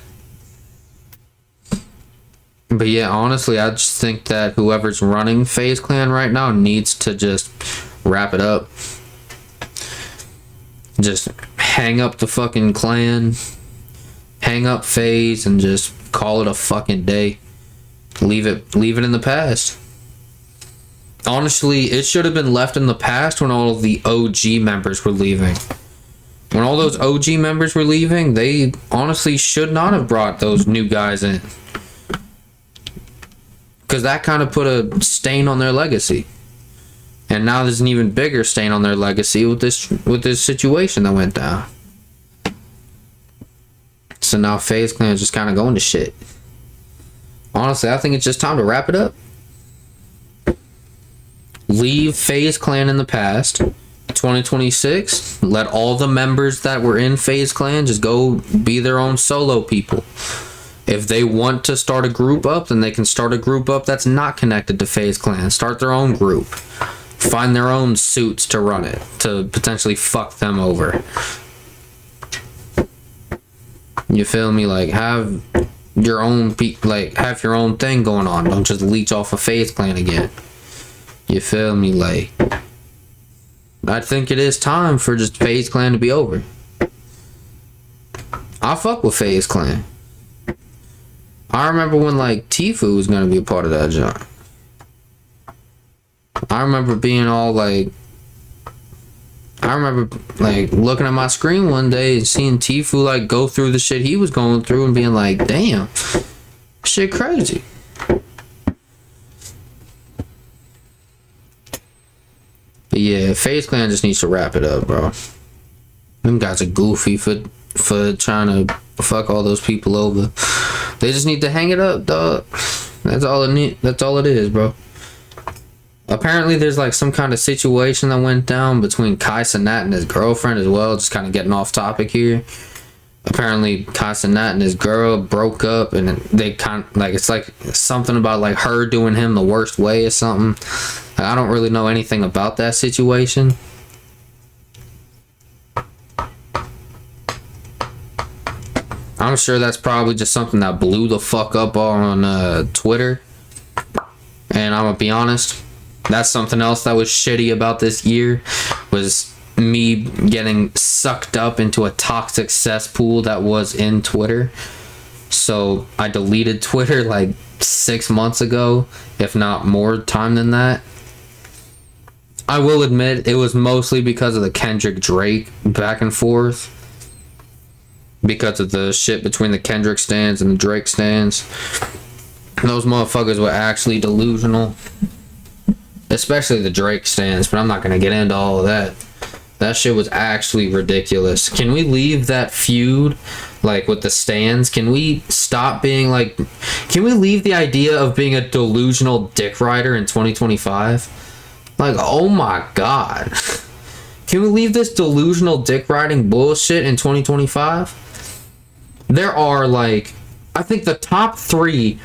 But yeah, honestly, I just think that whoever's running FaZe Clan right now needs to just wrap it up. Just hang up the fucking clan, hang up FaZe, and just call it a fucking day. Leave it in the past. Honestly, it should have been left in the past when all of the OG members were leaving. When all those OG members were leaving, they honestly should not have brought those new guys in. Because that kind of put a stain on their legacy. And now there's an even bigger stain on their legacy with this situation that went down. So now FaZe Clan is just kind of going to shit. Honestly, I think it's just time to wrap it up. Leave FaZe Clan in the past. 2026, let all the members that were in FaZe Clan just go be their own solo people. If they want to start a group up, then they can start a group up that's not connected to FaZe Clan. Start their own group. Find their own suits to run it, to potentially fuck them over. You feel me? Like, have your own have your own thing going on. Don't just leech off of FaZe Clan again. You feel me? Like, I think it is time for just FaZe Clan to be over. I fuck with FaZe Clan. I remember when like Tfue was gonna be a part of that joint. I remember being all like, I remember like looking at my screen one day and seeing Tfue like go through the shit he was going through and being like, damn, shit crazy. But yeah, FaZe Clan just needs to wrap it up, bro. Them guys are goofy for trying to fuck all those people over. They just need to hang it up, dog. That's all it is, bro. Apparently there's like some kind of situation that went down between Kai Cenat and his girlfriend as well. Just kind of getting off topic here. apparently Casanat and his girl broke up, and they kind of like, it's like something about like her doing him the worst way or something. Like, I don't really know anything about that situation. I'm sure that's probably just something that blew the fuck up on Twitter. And I'm gonna be honest, that's something else that was shitty about this year, was me getting sucked up into a toxic cesspool that was in Twitter. So I deleted Twitter like 6 months ago, if not more time than that. I will admit it was mostly because of the Kendrick Drake back and forth, because of the shit between the Kendrick stands and the Drake stands. Those motherfuckers were actually delusional, especially the Drake stands, but I'm not gonna get into all of that. That shit was actually ridiculous. Can we leave that feud, like, with the stands? Can we stop being like, can we leave the idea of being a delusional dick rider in 2025? Like, oh my god. Can we leave this delusional dick riding bullshit in 2025? There are, like, I think the top 3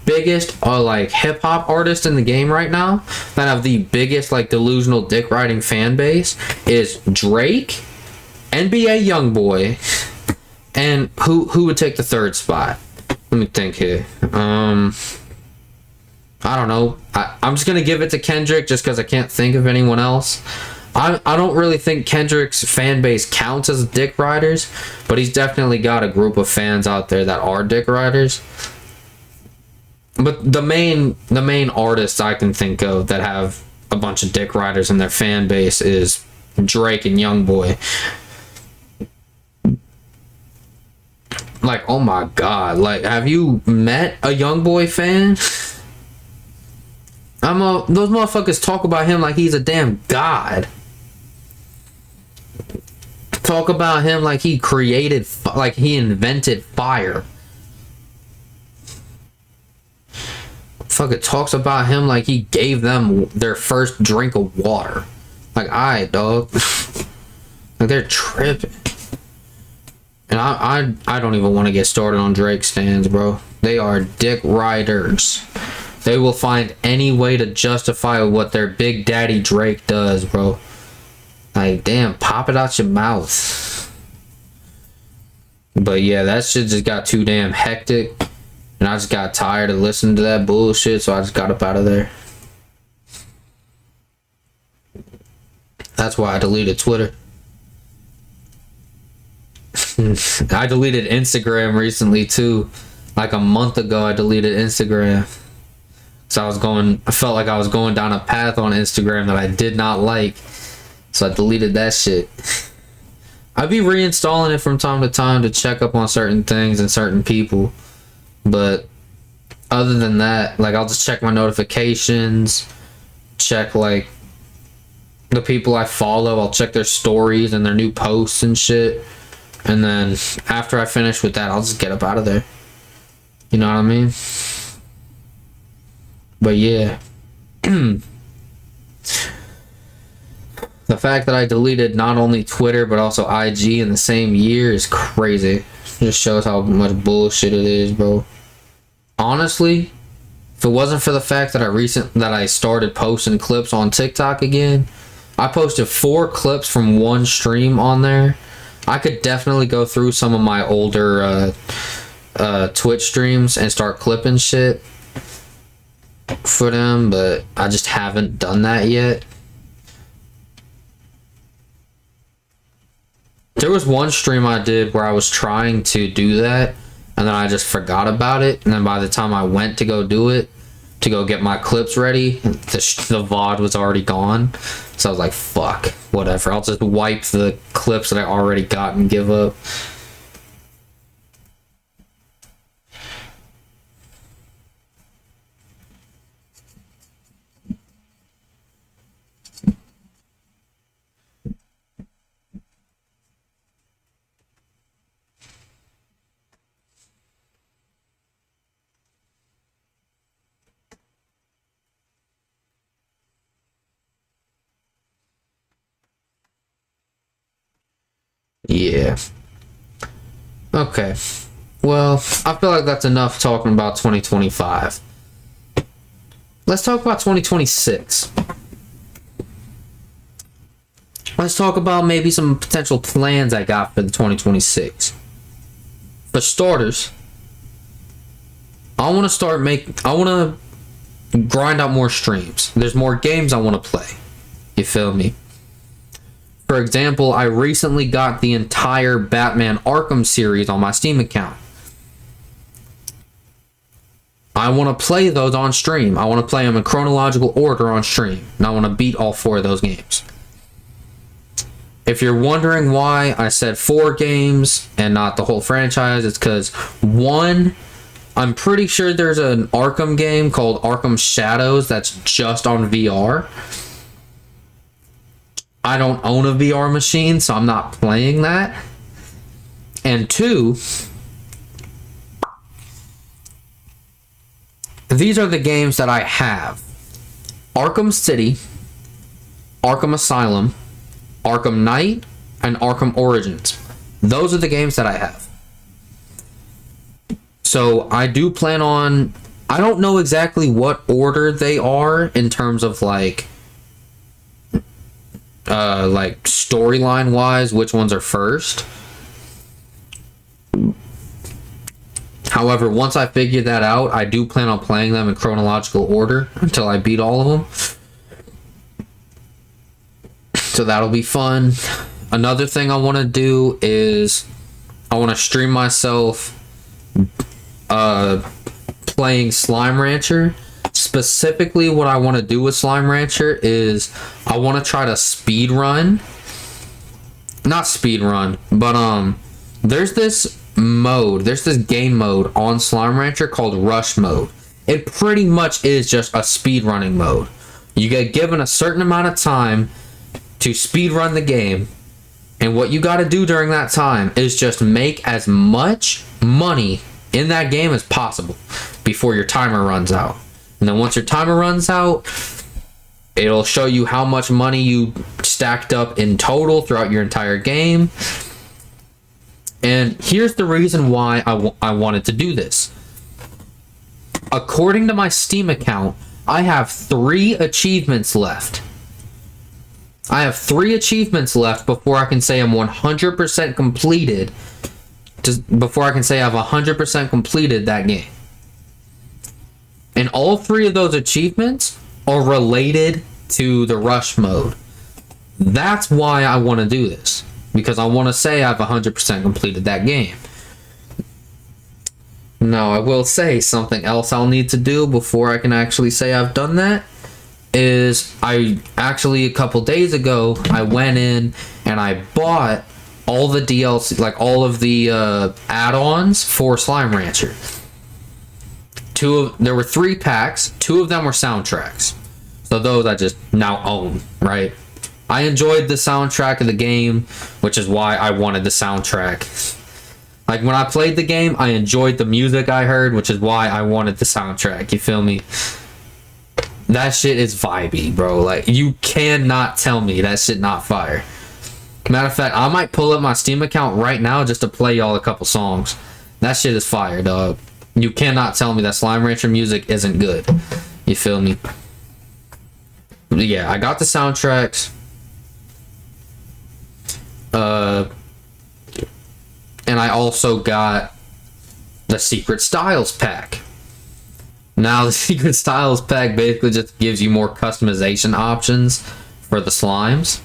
biggest like hip hop artists in the game right now that have the biggest like delusional dick riding fan base is Drake, NBA YoungBoy, and who would take the 3rd spot? Let me think here. I don't know. I'm just gonna give it to Kendrick just because I can't think of anyone else. I don't really think Kendrick's fan base counts as dick riders, but he's definitely got a group of fans out there that are dick riders. But the main artists I can think of that have a bunch of dick riders in their fan base is Drake and YoungBoy. Like, oh my god, like, have you met a YoungBoy fan? Those motherfuckers talk about him like he's a damn god. Talk about him like he created, like he invented fire. Fucking talks about him like he gave them their first drink of water. Like, alright, dog. Like, they're tripping. And I don't even want to get started on Drake stands, bro. They are dick riders. They will find any way to justify what their big daddy Drake does, bro. Like, damn, pop it out your mouth. But yeah, that shit just got too damn hectic. And I just got tired of listening to that bullshit, so I just got up out of there. That's why I deleted Twitter. I deleted Instagram recently too. Like a month ago, I deleted Instagram. So I felt like I was going down a path on Instagram that I did not like. So I deleted that shit. I'd be reinstalling it from time to time to check up on certain things and certain people. But other than that, like, I'll just check my notifications, check like the people I follow, I'll check their stories and their new posts and shit. And then after I finish with that, I'll just get up out of there. You know what I mean? But yeah. The fact that I deleted not only Twitter but also IG in the same year is crazy. It just shows how much bullshit it is, bro. Honestly, if it wasn't for the fact that I started posting clips on TikTok again, I posted 4 clips from one stream on there. I could definitely go through some of my older Twitch streams and start clipping shit for them, but I just haven't done that yet. There was one stream I did where I was trying to do that, and then I just forgot about it, and then by the time I went to go do it, to go get my clips ready, the VOD was already gone. So I was like, fuck, whatever, I'll just wipe the clips that I already got and give up. Yeah. Okay. Well, I feel like that's enough talking about 2025. Let's talk about 2026. Let's talk about maybe some potential plans I got for the 2026. For starters, I want to grind out more streams. There's more games I want to play. You feel me? For example, I recently got the entire Batman Arkham series on my Steam account. I want to play those on stream. I want to play them in chronological order on stream. And I want to beat all 4 of those games. If you're wondering why I said 4 games and not the whole franchise, it's because, one, I'm pretty sure there's an Arkham game called Arkham Shadows that's just on VR. I don't own a VR machine, so I'm not playing that. And 2, these are the games that I have. Arkham City, Arkham Asylum, Arkham Knight, and Arkham Origins. Those are the games that I have. So I do plan on... I don't know exactly what order they are in terms of like storyline wise, which ones are first. However, once I figure that out, I do plan on playing them in chronological order until I beat all of them. So that'll be fun. Another thing I want to do is I want to stream myself playing Slime Rancher. Specifically, what I want to do with Slime Rancher is I want to try to speed run. Not speed run, but there's this game mode on Slime Rancher called Rush Mode. It pretty much is just a speed running mode. You get given a certain amount of time to speed run the game, and what you got to do during that time is just make as much money in that game as possible before your timer runs out. And then once your timer runs out, it'll show you how much money you stacked up in total throughout your entire game. And here's the reason why I wanted to do this. According to my Steam account, I have 3 achievements left. I have 3 achievements left before I can say I'm 100% completed. Before I can say I've 100% completed that game. And all 3 of those achievements are related to the rush mode. That's why I want to do this. Because I want to say I've 100% completed that game. Now, I will say something else I'll need to do before I can actually say I've done that. Is I actually a couple days ago I went in and I bought all the DLC, like all of the add-ons for Slime Rancher. There were 3 packs. 2 of them were soundtracks, so those I just now own. Right, I enjoyed the soundtrack of the game, which is why I wanted the soundtrack. Like when I played the game, I enjoyed the music I heard, which is why I wanted the soundtrack. You feel me? That shit is vibey, bro. Like, you cannot tell me that shit not fire. Matter of fact, I might pull up my Steam account right now just to play y'all a couple songs. That shit is fire, dog. You cannot tell me that Slime Rancher music isn't good. You feel me? But yeah, I got the soundtracks. And I also got the Secret Styles pack. Now, the Secret Styles pack basically just gives you more customization options for the slimes.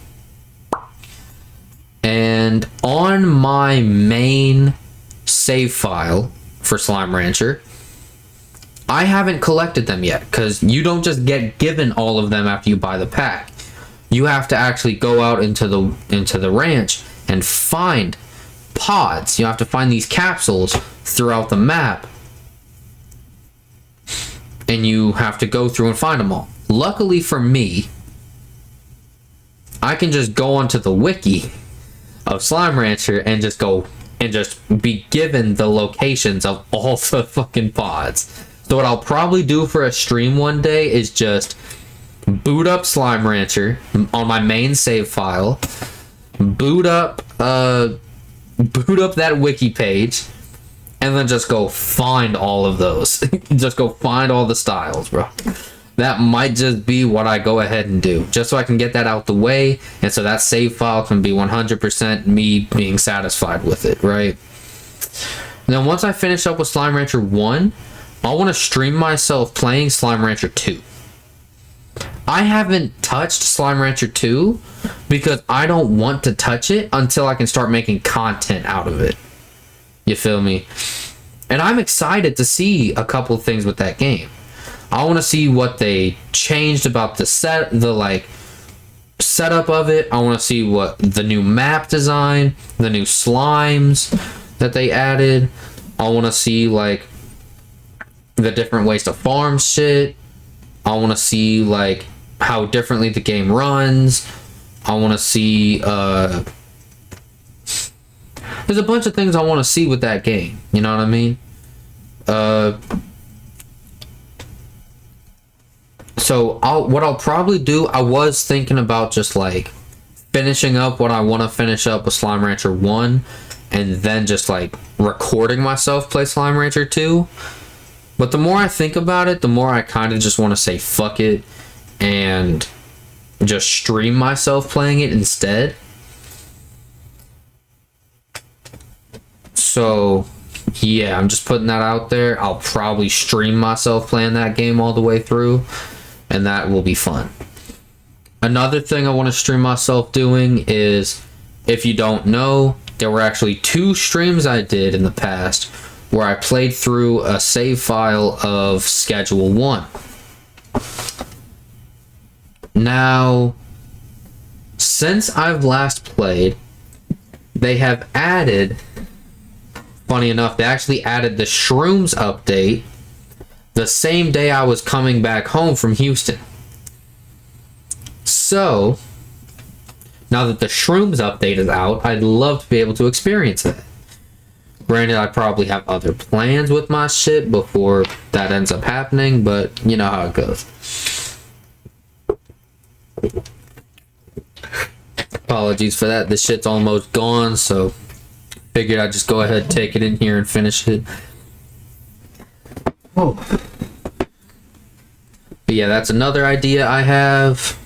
And on my main save file for Slime Rancher, I haven't collected them yet, because you don't just get given all of them after you buy the pack. You have to actually go out into the ranch and find pods. You have to find these capsules throughout the map, and you have to go through and find them all. Luckily for me, I can just go onto the wiki of Slime Rancher and just be given the locations of all the fucking pods. So what I'll probably do for a stream one day is just boot up Slime Rancher on my main save file, boot up boot up that wiki page, and then just go find all of those. Just go find all the styles, bro. That might just be what I go ahead and do, just so I can get that out the way, and so that save file can be 100% me being satisfied with it, right? And then once I finish up with Slime Rancher 1, I want to stream myself playing Slime Rancher 2. I haven't touched Slime Rancher 2 because I don't want to touch it until I can start making content out of it. You feel me? And I'm excited to see a couple of things with that game. I want to see what they changed about the setup of it. I want to see what the new map design, the new slimes that they added. I want to see like the different ways to farm shit. I want to see like how differently the game runs. I want to see there's a bunch of things I want to see with that game. You know what I mean? So what I'll probably do, I was thinking about just like finishing up what I want to finish up with Slime Rancher 1, and then just like recording myself play Slime Rancher 2. But the more I think about it, the more I kind of just want to say fuck it and just stream myself playing it instead. So yeah, I'm just putting that out there. I'll probably stream myself playing that game all the way through, and that will be fun. Another thing I want to stream myself doing is, if you don't know, there were actually 2 streams I did in the past where I played through a save file of Schedule 1. Now, since I've last played, they have added, funny enough, they actually added the Shrooms update the same day I was coming back home from Houston. So, now that the Shrooms update is out, I'd love to be able to experience that. Granted, I probably have other plans with my shit before that ends up happening, but you know how it goes. Apologies for that. This shit's almost gone, so figured I'd just go ahead and take it in here and finish it. Oh. But yeah, that's another idea I have.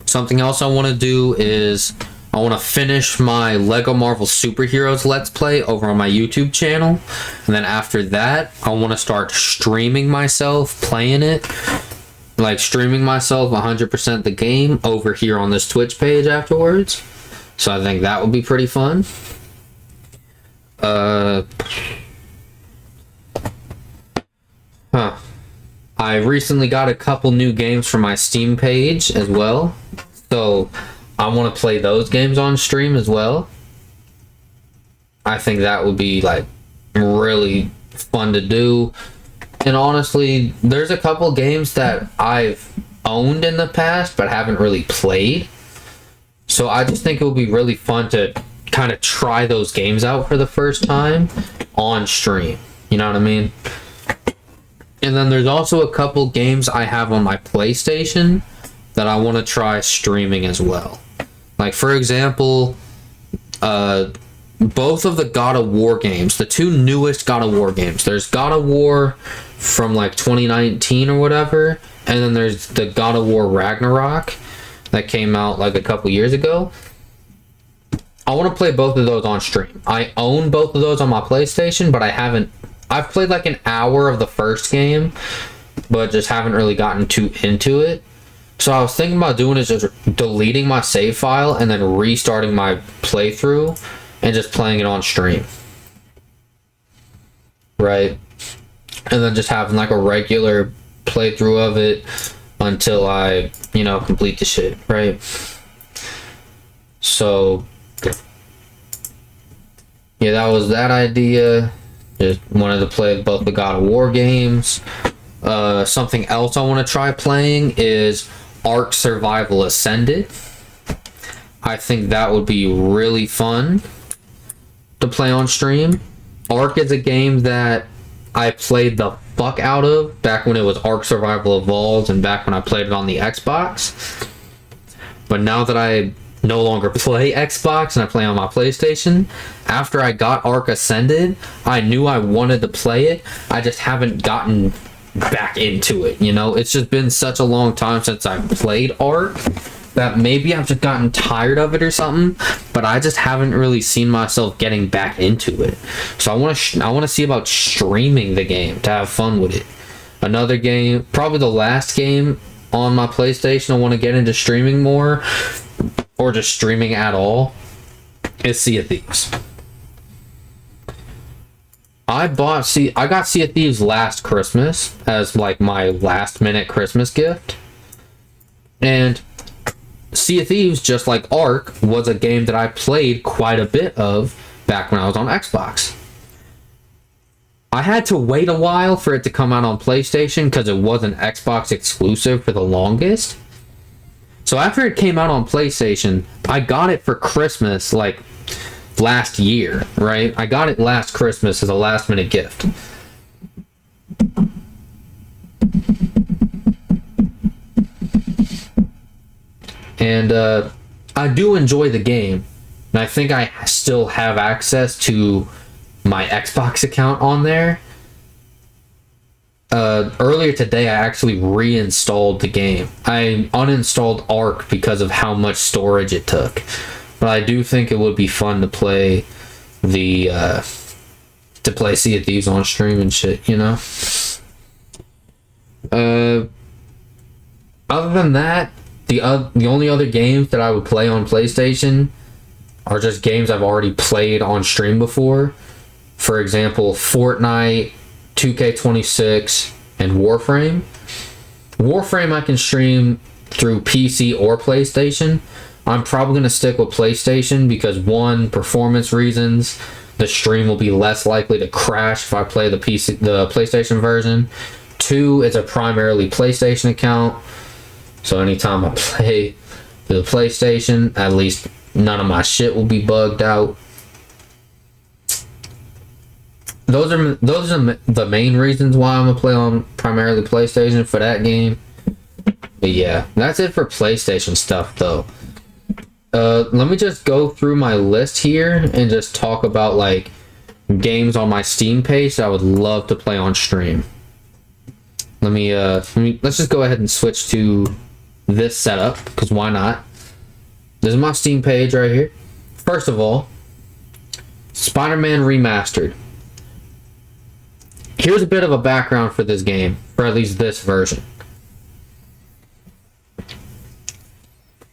Something else I want to do is I want to finish my Lego Marvel Superheroes Let's Play over on my YouTube channel. And then after that, I want to start streaming myself playing it. Like streaming myself 100% the game over here on this Twitch page afterwards. So I think that would be pretty fun. I recently got a couple new games for my Steam page as well. So I want to play those games on stream as well. I think that would be like really fun to do. And honestly, there's a couple games that I've owned in the past but haven't really played. So I just think it would be really fun to kind of try those games out for the first time on stream. You know what I mean? And then there's also a couple games I have on my PlayStation that I want to try streaming as well. Like, for example, both of the God of War games, the 2 newest God of War games. There's God of War from like 2019 or whatever, and then there's the God of War Ragnarok that came out like a couple years ago. I want to play both of those on stream. I own both of those on my PlayStation, but I've played like an hour of the first game, but just haven't really gotten too into it. So I was thinking about doing is just deleting my save file and then restarting my playthrough and just playing it on stream. Right? And then just having like a regular playthrough of it until I, complete the shit, right? So, yeah, that was that idea. Just wanted to play both the God of War games. Something else I want to try playing is Ark Survival Ascended. I think that would be really fun to play on stream. Ark is a game that I played the fuck out of back when it was Ark Survival Evolved and back when I played it on the Xbox. But now that I no longer play Xbox and I play on my PlayStation. After I got Ark Ascended, I knew I wanted to play it. I just haven't gotten back into it, you know? It's just been such a long time since I played Ark that maybe I've just gotten tired of it or something, but I just haven't really seen myself getting back into it. So I want to see about streaming the game to have fun with it. Another game, probably the last game on my PlayStation I want to get into streaming more, or just streaming at all, is Sea of Thieves. I got Sea of Thieves last Christmas as like my last minute Christmas gift. And Sea of Thieves, just like Ark, was a game that I played quite a bit of back when I was on Xbox. I had to wait a while for it to come out on PlayStation because it was an Xbox exclusive for the longest. So after it came out on PlayStation, I got it for Christmas like last year, right? I got it last Christmas as a last minute gift. And I do enjoy the game. And I think I still have access to my Xbox account on there. Earlier today, I actually reinstalled the game. I uninstalled Ark because of how much storage it took. But I do think it would be fun to play Sea of Thieves on stream and shit, you know? Other than that, the only other games that I would play on PlayStation are just games I've already played on stream before. For example, Fortnite, 2K26, and Warframe. Warframe I can stream through PC or PlayStation. I'm probably going to stick with PlayStation because, one, performance reasons. The stream will be less likely to crash if I play the PlayStation version. Two, it's a primarily PlayStation account. So anytime I play the PlayStation, at least none of my shit will be bugged out. Those are the main reasons why I'm gonna play on primarily PlayStation for that game. But yeah, that's it for PlayStation stuff though. Let me just go through my list here and just talk about like games on my Steam page that I would love to play on stream. Let's just go ahead and switch to this setup, because why not? This is my Steam page right here. First of all, Spider-Man Remastered. Here's a bit of a background for this game, or at least this version.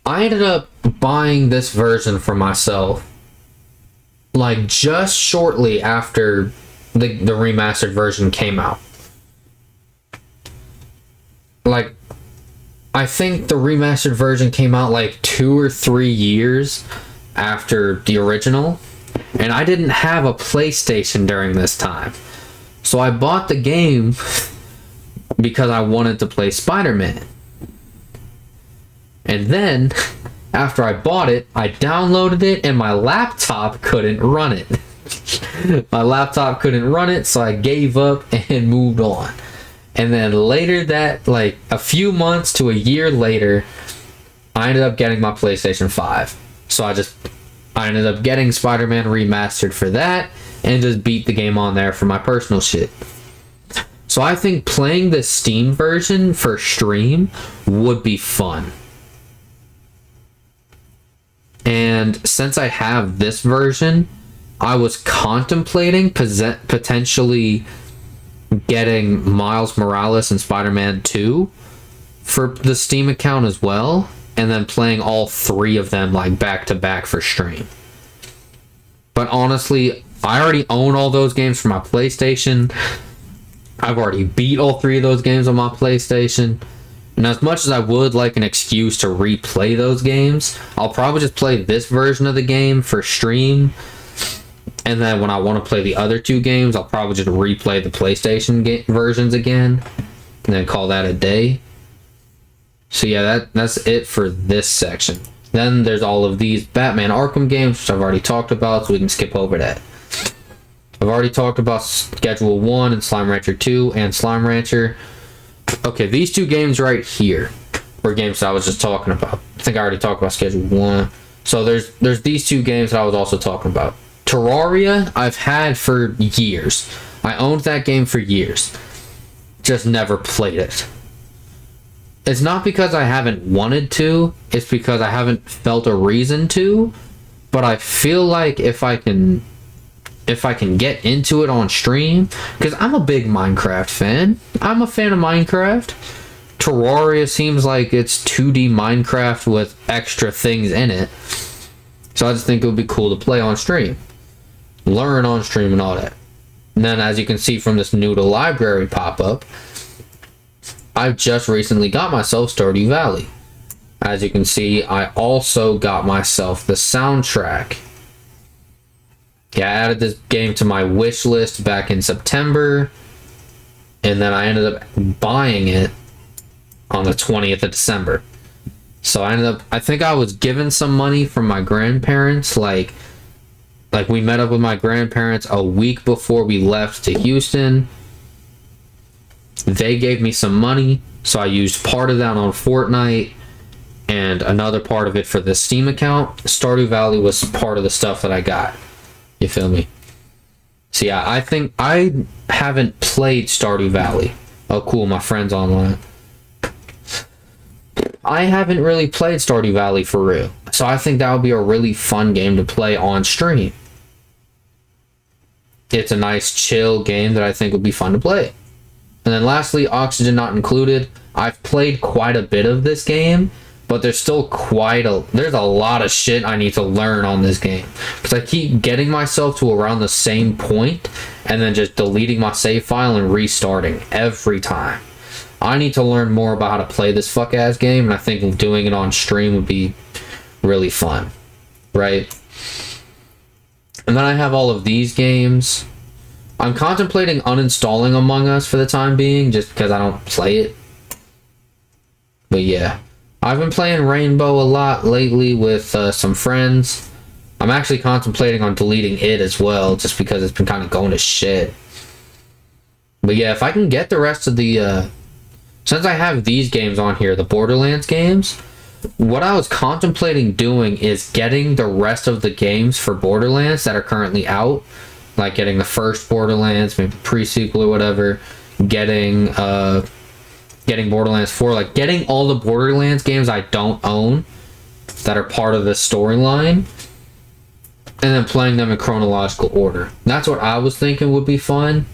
I ended up buying this version for myself like just shortly after the remastered version came out. Like, I think the remastered version came out like 2 or 3 years after the original, and I didn't have a PlayStation during this time. So I bought the game because I wanted to play Spider-Man. And then, after I bought it, I downloaded it and my laptop couldn't run it. My laptop couldn't run it, so I gave up and moved on. And then later that, like a few months to a year later, I ended up getting my PlayStation 5. So I ended up getting Spider-Man Remastered for that and just beat the game on there for my personal shit. So I think playing the Steam version for stream would be fun. And since I have this version, I was contemplating potentially getting Miles Morales and Spider-Man 2 for the Steam account as well, and then playing all 3 of them like back to back for stream. But honestly, I already own all those games for my PlayStation. I've already beat all 3 of those games on my PlayStation. And as much as I would like an excuse to replay those games, I'll probably just play this version of the game for stream. And then when I want to play the other 2 games, I'll probably just replay the PlayStation versions again. And then call that a day. So yeah, that's it for this section. Then there's all of these Batman Arkham games, which I've already talked about, so we can skip over that. I've already talked about Schedule 1 and Slime Rancher 2 and Slime Rancher. Okay, these 2 games right here were games that I was just talking about. I think I already talked about Schedule 1. So there's these two games that I was also talking about. Terraria, I've had for years. I owned that game for years. Just never played it. It's not because I haven't wanted to, it's because I haven't felt a reason to, but I feel like if I can get into it on stream, because I'm a big Minecraft fan. I'm a fan of Minecraft. Terraria seems like it's 2D Minecraft with extra things in it. So I just think it would be cool to play on stream. Learn on stream and all that. And then as you can see from this Noodle Library pop-up, I've just recently got myself Stardew Valley. As you can see, I also got myself the soundtrack. Yeah, I added this game to my wish list back in September, and then I ended up buying it on the 20th of December. So I think I was given some money from my grandparents, like we met up with my grandparents a week before we left to Houston. They gave me some money, so I used part of that on Fortnite and another part of it for the Steam account. Stardew Valley was part of the stuff that I got. You feel me? So yeah, I think I haven't played Stardew Valley. Oh cool, my friend's online. I haven't really played Stardew Valley for real. So I think that would be a really fun game to play on stream. It's a nice chill game that I think would be fun to play. And then lastly, Oxygen Not Included. I've played quite a bit of this game, but there's still there's a lot of shit I need to learn on this game. Because I keep getting myself to around the same point and then just deleting my save file and restarting every time. I need to learn more about how to play this fuck-ass game, and I think doing it on stream would be really fun, right? And then I have all of these games. I'm contemplating uninstalling Among Us for the time being, just because I don't play it. But yeah, I've been playing Rainbow a lot lately with some friends. I'm actually contemplating on deleting it as well, just because it's been kind of going to shit. But yeah, if I can get the rest of the... since I have these games on here, the Borderlands games, what I was contemplating doing is getting the rest of the games for Borderlands that are currently out, like getting the first Borderlands, maybe pre-sequel or whatever, getting Borderlands 4, like getting all the Borderlands games I don't own that are part of the storyline, and then playing them in chronological order. That's what I was thinking would be fun,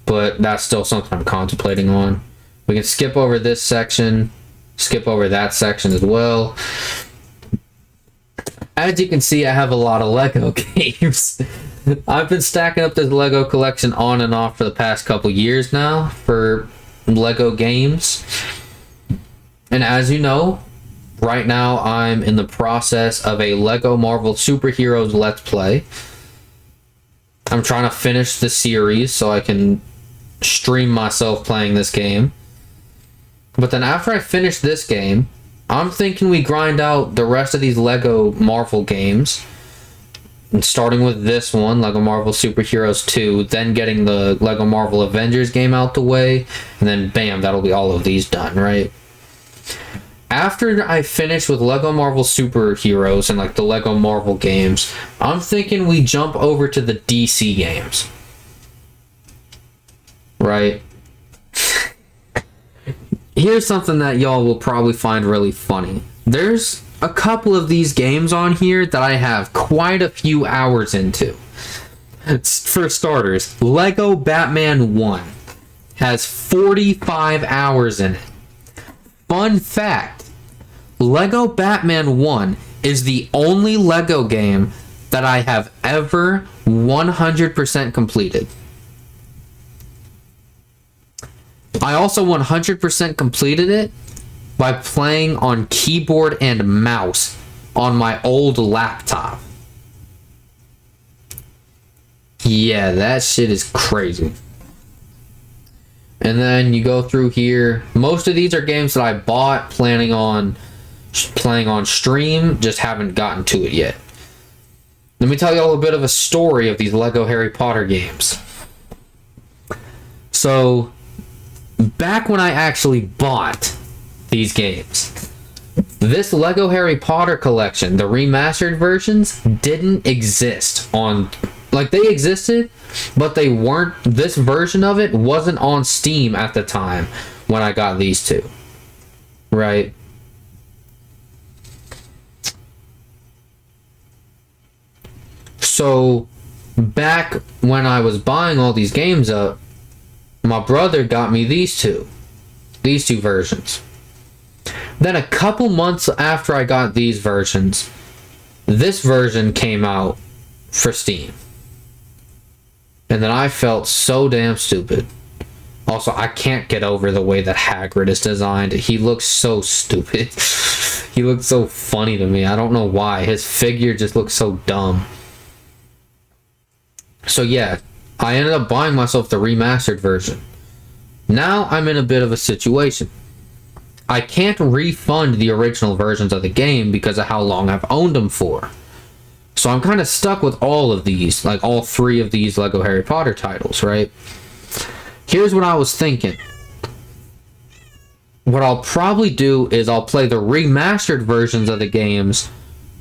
but that's still something I'm contemplating on. We can skip over this section, skip over that section as well. As you can see, I have a lot of Lego games. I've been stacking up this Lego collection on and off for the past couple years now for Lego games. And as you know, right now I'm in the process of a Lego Marvel Superheroes Let's Play. I'm trying to finish the series so I can stream myself playing this game. But then after I finish this game, I'm thinking we grind out the rest of these Lego Marvel games. And starting with this one, Lego Marvel Superheroes 2, then getting the Lego Marvel Avengers game out the way, and then bam, that'll be all of these done, right? After I finish with Lego Marvel Superheroes and like the Lego Marvel games, I'm thinking we jump over to the DC games. Right? Here's something that y'all will probably find really funny. There's a couple of these games on here that I have quite a few hours into. For starters, Lego Batman 1 has 45 hours in it. Fun fact, Lego Batman 1 is the only Lego game that I have ever 100% completed. I also 100% completed it by playing on keyboard and mouse on my old laptop. Yeah, that shit is crazy. And then you go through here. Most of these are games that I bought planning on playing on stream, just haven't gotten to it yet. Let me tell you all a bit of a story of these Lego Harry Potter games. So, back when I actually bought these games, This Lego Harry Potter collection, the remastered versions, didn't exist on, like, they existed, but they weren't, this version of it wasn't on Steam at the time when I got these two, right? So back when I was buying all these games up, my brother got me these two versions. Then a couple months after I got these versions, this version came out for Steam. And then I felt so damn stupid. Also, I can't get over the way that Hagrid is designed. He looks so stupid. He looks so funny to me. I don't know why. His figure just looks so dumb. So yeah, I ended up buying myself the remastered version. Now I'm in a bit of a situation. I can't refund the original versions of the game because of how long I've owned them for. So I'm kind of stuck with all of these, like all three of these Lego Harry Potter titles, right? Here's what I was thinking. What I'll probably do is I'll play the remastered versions of the games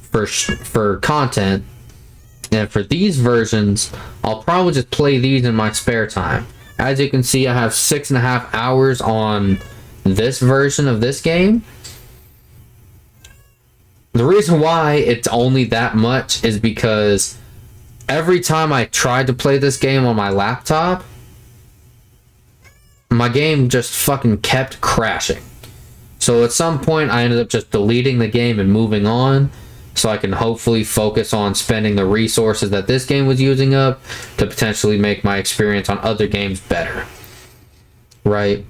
for content. And for these versions, I'll probably just play these in my spare time. As you can see, I have 6.5 hours on this version of this game. The reason why it's only that much is because every time I tried to play this game on my laptop, my game just fucking kept crashing. So at some point I ended up just deleting the game and moving on, so I can hopefully focus on spending the resources that this game was using up to potentially make my experience on other games better. Right?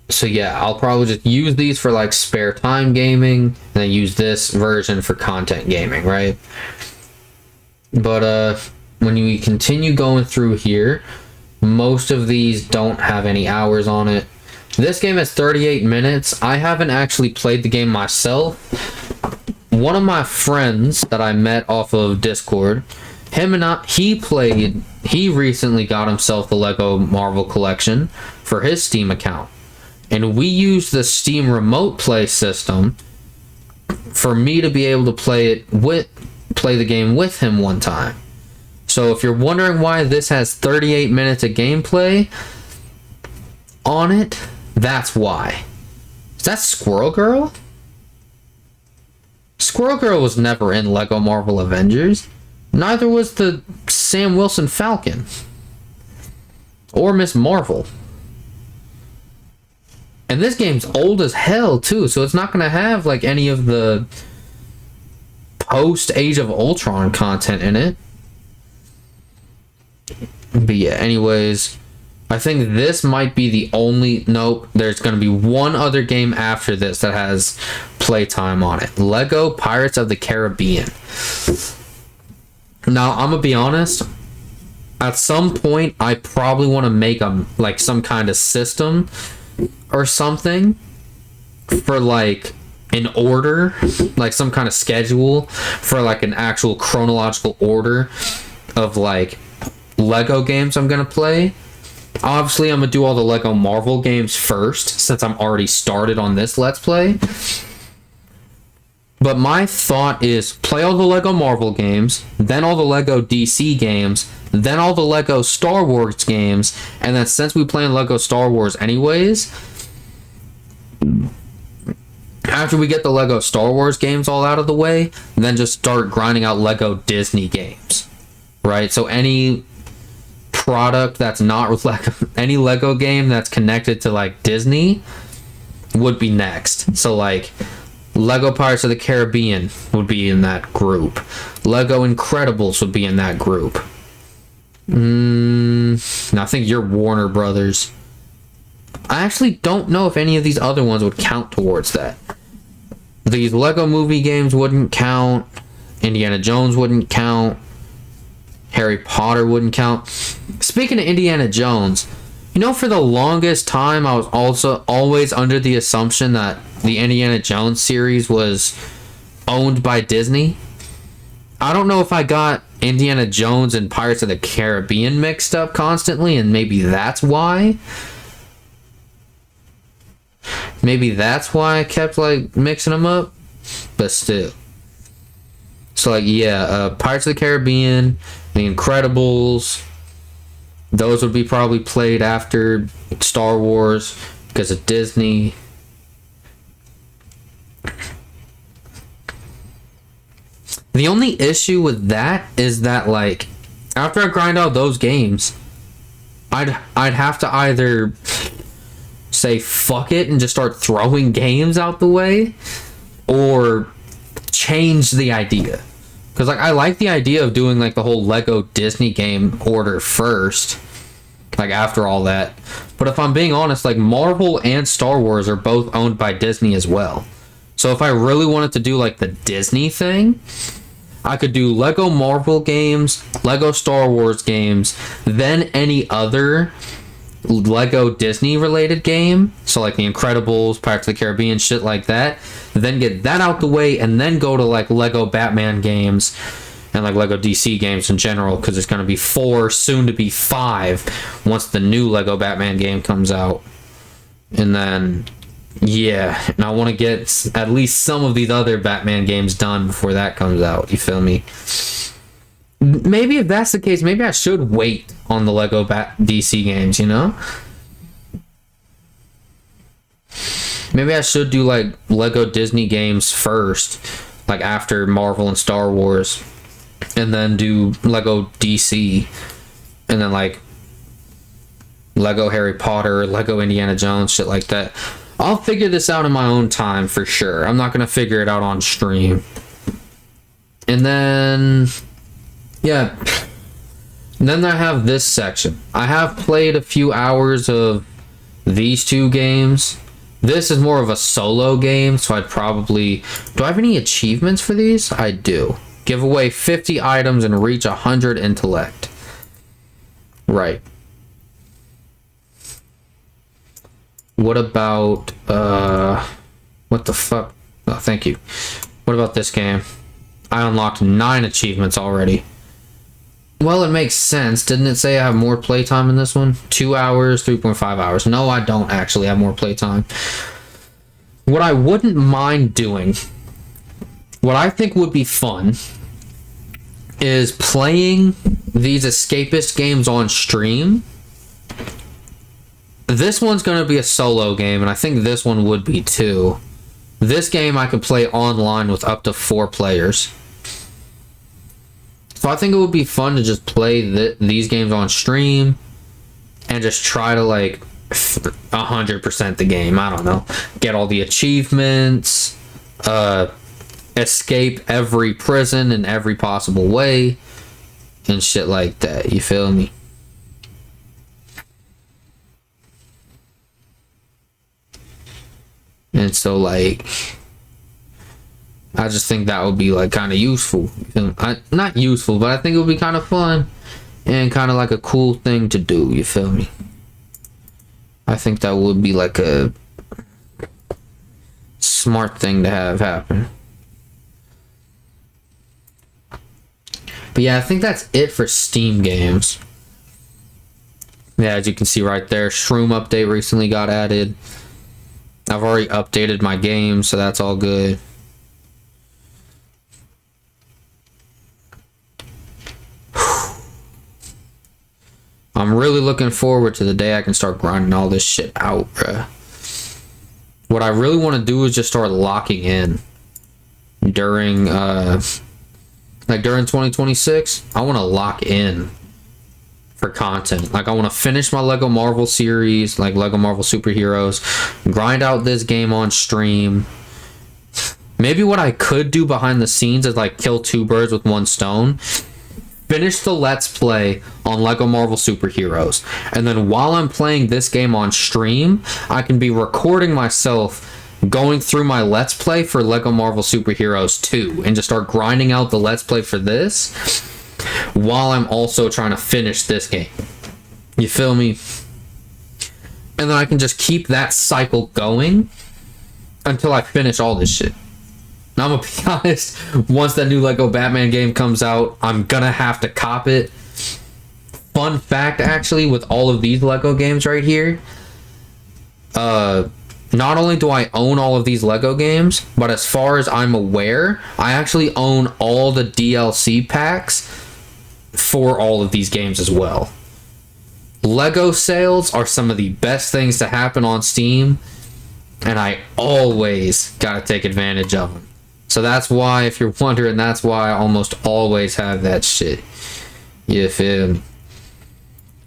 So yeah, I'll probably just use these for like spare time gaming, and then use this version for content gaming, right? But when you continue going through here, most of these don't have any hours on it. This game has 38 minutes. I haven't actually played the game myself. One of my friends that I met off of Discord, he recently got himself the Lego Marvel collection for his Steam account. And we used the Steam remote play system for me to be able to play the game with him one time. So if you're wondering why this has 38 minutes of gameplay on it, that's why. Is that Squirrel Girl? Squirrel Girl was never in Lego Marvel Avengers. Neither was the Sam Wilson Falcon. Or Miss Marvel. And this game's old as hell, too, so it's not going to have, like, any of the post-Age of Ultron content in it. But yeah, anyways, I think this might be the only... Nope, there's going to be one other game after this that has playtime on it. Lego Pirates of the Caribbean. Now, I'm going to be honest. At some point, I probably want to make some kind of system or something for like an order, like some kind of schedule for like an actual chronological order of like Lego games I'm gonna play. Obviously I'm gonna do all the Lego Marvel games first, since I'm already started on this Let's Play. But my thought is play all the Lego Marvel games, then all the Lego DC games, then all the Lego Star Wars games, and then since we play in Lego Star Wars anyways, after we get the Lego Star Wars games all out of the way, then just start grinding out Lego Disney games, right? So any product that's not Lego, any Lego game that's connected to like Disney would be next. So like Lego Pirates of the Caribbean would be in that group. Lego Incredibles would be in that group. Now I think you're Warner Brothers. I actually don't know if any of these other ones would count towards that. These Lego movie games wouldn't count. Indiana Jones wouldn't count. Harry Potter wouldn't count. Speaking of Indiana Jones, you know, for the longest time I was also always under the assumption that the Indiana Jones series was owned by Disney. I don't know if I got Indiana Jones and Pirates of the Caribbean mixed up constantly, and maybe that's why. Maybe that's why I kept like mixing them up, but still. So like yeah, Pirates of the Caribbean, The Incredibles, those would be probably played after Star Wars because of Disney. The only issue with that is that like after I grind out those games, I'd have to either say fuck it and just start throwing games out the way, or change the idea. Because like I like the idea of doing like the whole Lego Disney game order first, like after all that. But if I'm being honest, like Marvel and Star Wars are both owned by Disney as well. So if I really wanted to do like the Disney thing, I could do Lego Marvel games, Lego Star Wars games, then any other Lego Disney related game, so like The Incredibles, Pirates of the Caribbean, shit like that, then get that out the way, and then go to like Lego Batman games and like Lego DC games in general, because it's going to be 4, soon to be 5 once the new Lego Batman game comes out. And then yeah, and I want to get at least some of these other Batman games done before that comes out, you feel me? Maybe if that's the case, maybe I should wait on the Lego DC games, you know? Maybe I should do like Lego Disney games first, like after Marvel and Star Wars, and then do Lego DC, and then like Lego Harry Potter, Lego Indiana Jones, shit like that. I'll figure this out in my own time for sure. I'm not going to figure it out on stream. And then yeah, and then I have this section. I have played a few hours of these two games. This is more of a solo game, so I'd probably... Do I have any achievements for these? I do. Give away 50 items and reach 100 intellect. Right. What about... What the fuck? Oh, thank you. What about this game? I unlocked 9 achievements already. Well, it makes sense. Didn't it say I have more playtime in this one? 2 hours, 3.5 hours. No, I don't actually have more playtime. What I wouldn't mind doing, what I think would be fun, is playing these escapist games on stream. This one's going to be a solo game, and I think this one would be too. This game I could play online with up to 4 players. So I think it would be fun to just play these games on stream and just try to like 100% the game. I don't know. Get all the achievements, escape every prison in every possible way, and shit like that. You feel me? And so like... I just think that would be like kind of useful. Not useful, but I think it would be kind of fun and kind of like a cool thing to do. You feel me? I think that would be like a smart thing to have happen. But yeah, I think that's it for Steam games. Yeah, as you can see right there, Shroom update recently got added. I've already updated my game, so that's all good. I'm really looking forward to the day I can start grinding all this shit out, bruh. What I really want to do is just start locking in during, during 2026. I want to lock in for content. Like, I want to finish my Lego Marvel series, like Lego Marvel Superheroes, grind out this game on stream. Maybe what I could do behind the scenes is, like, kill 2 birds with 1 stone. Finish the Let's Play on Lego Marvel Superheroes. And then while I'm playing this game on stream, I can be recording myself going through my Let's Play for Lego Marvel Superheroes 2 and just start grinding out the Let's Play for this while I'm also trying to finish this game. You feel me? And then I can just keep that cycle going until I finish all this shit. Now, I'm gonna be honest, once that new Lego Batman game comes out, I'm gonna have to cop it. Fun fact, actually, with all of these Lego games right here, not only do I own all of these Lego games, but as far as I'm aware, I actually own all the DLC packs for all of these games as well. Lego sales are some of the best things to happen on Steam, and I always gotta take advantage of them. So that's why, if you're wondering, that's why I almost always have that shit. You feel me?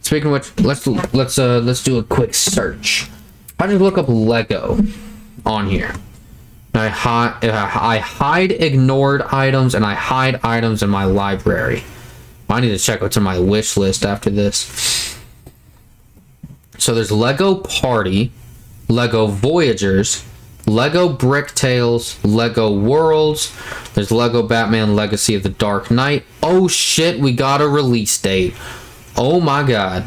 Speaking of which, let's do a quick search. I just look up Lego on here. I hide ignored items, and I hide items in my library. I need to check what's in my wish list after this. So there's Lego Party, Lego Voyagers, Lego Brick Tales, Lego Worlds. There's Lego Batman Legacy of the Dark Knight. Oh shit, we got a release date. Oh my god.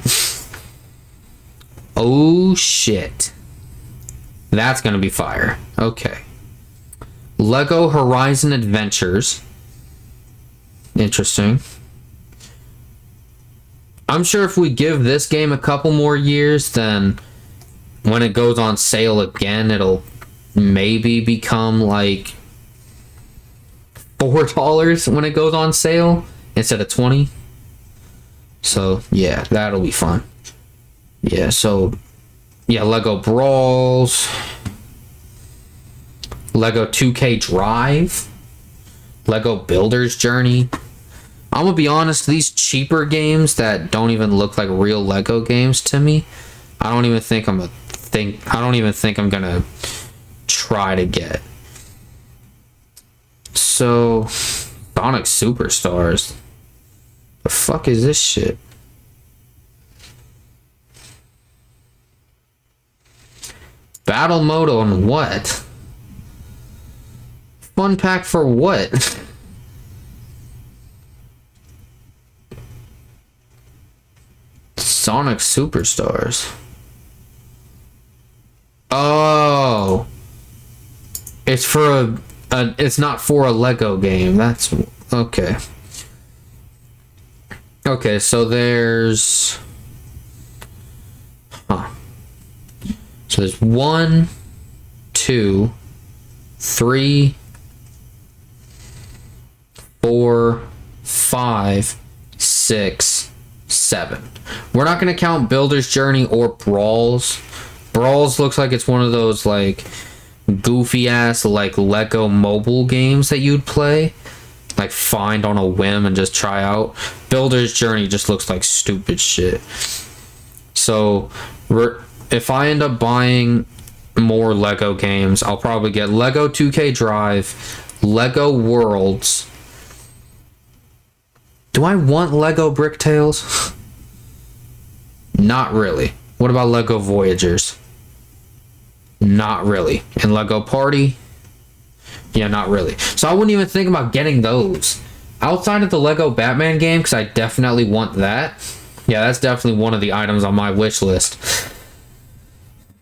Oh shit. That's gonna be fire. Okay. Lego Horizon Adventures. Interesting. I'm sure if we give this game a couple more years, then when it goes on sale again, it'll maybe become like $4 when it goes on sale instead of $20. So yeah, that'll be fun. Yeah, so yeah, Lego Brawls, Lego 2K Drive, Lego Builder's Journey. I'm gonna be honest, these cheaper games that don't even look like real Lego games to me, I don't even think I'm gonna try to get. So, Sonic Superstars. The fuck is this shit? Battle mode on what? Fun pack for what? Sonic Superstars. Oh, it's for it's not for a Lego game. That's okay. Okay, so there's so there's 1, 2, 3, 4, 5, 6, 7. We're not gonna count Builder's Journey or Brawls. Brawls looks like it's one of those like goofy ass like Lego mobile games that you'd play, like find on a whim and just try out. Builder's Journey just looks like stupid shit. So if I end up buying more Lego games, I'll probably get Lego 2K Drive, Lego Worlds. Do I want Lego Brick Tales? Not really. What about Lego Voyagers? Not really. And Lego Party? Yeah, not really. So I wouldn't even think about getting those. Outside of the Lego Batman game, because I definitely want that. Yeah, that's definitely one of the items on my wish list.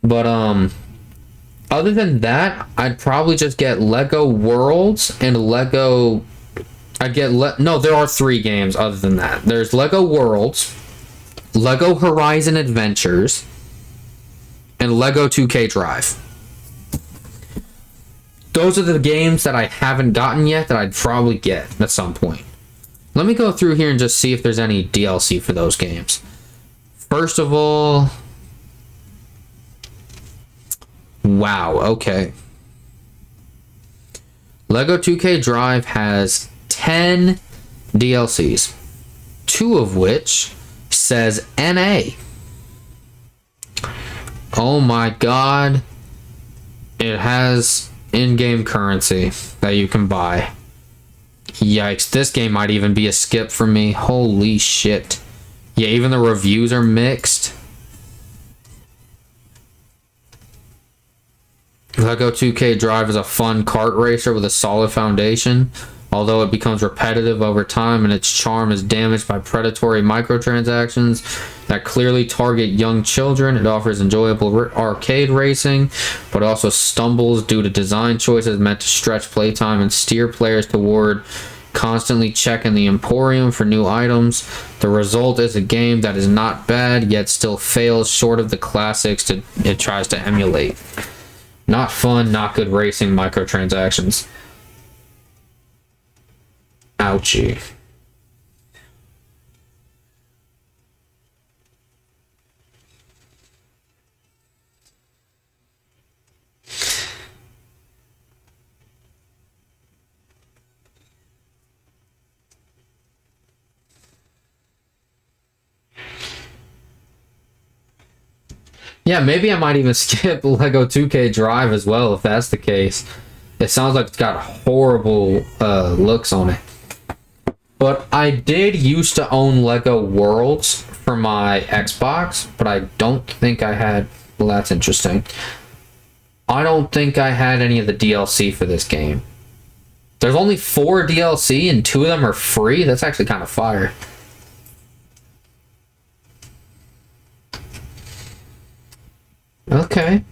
But, other than that, I'd probably just get Lego Worlds and Lego... No, there are 3 games other than that. There's Lego Worlds, Lego Horizon Adventures, and Lego 2K Drive. Those are the games that I haven't gotten yet that I'd probably get at some point. Let me go through here and just see if there's any DLC for those games. First of all... Wow, okay. Lego 2K Drive has 10 DLCs, 2 of which says NA. Oh my god. It has in-game currency that you can buy. Yikes, this game might even be a skip for me. Holy shit. Yeah, even the reviews are mixed. Lego 2K Drive is a fun kart racer with a solid foundation. Although it becomes repetitive over time and its charm is damaged by predatory microtransactions that clearly target young children, it offers enjoyable arcade racing, but also stumbles due to design choices meant to stretch playtime and steer players toward constantly checking the Emporium for new items. The result is a game that is not bad, yet still fails short of the classics it tries to emulate. Not fun, not good racing, microtransactions. Ouchie. Yeah, maybe I might even skip Lego 2K Drive as well if that's the case. It sounds like it's got horrible looks on it. But I did used to own Lego Worlds for my Xbox, but I don't think I had... Well, that's interesting. I don't think I had any of the DLC for this game. There's only 4 DLC and 2 of them are free? That's actually kind of fire. Okay.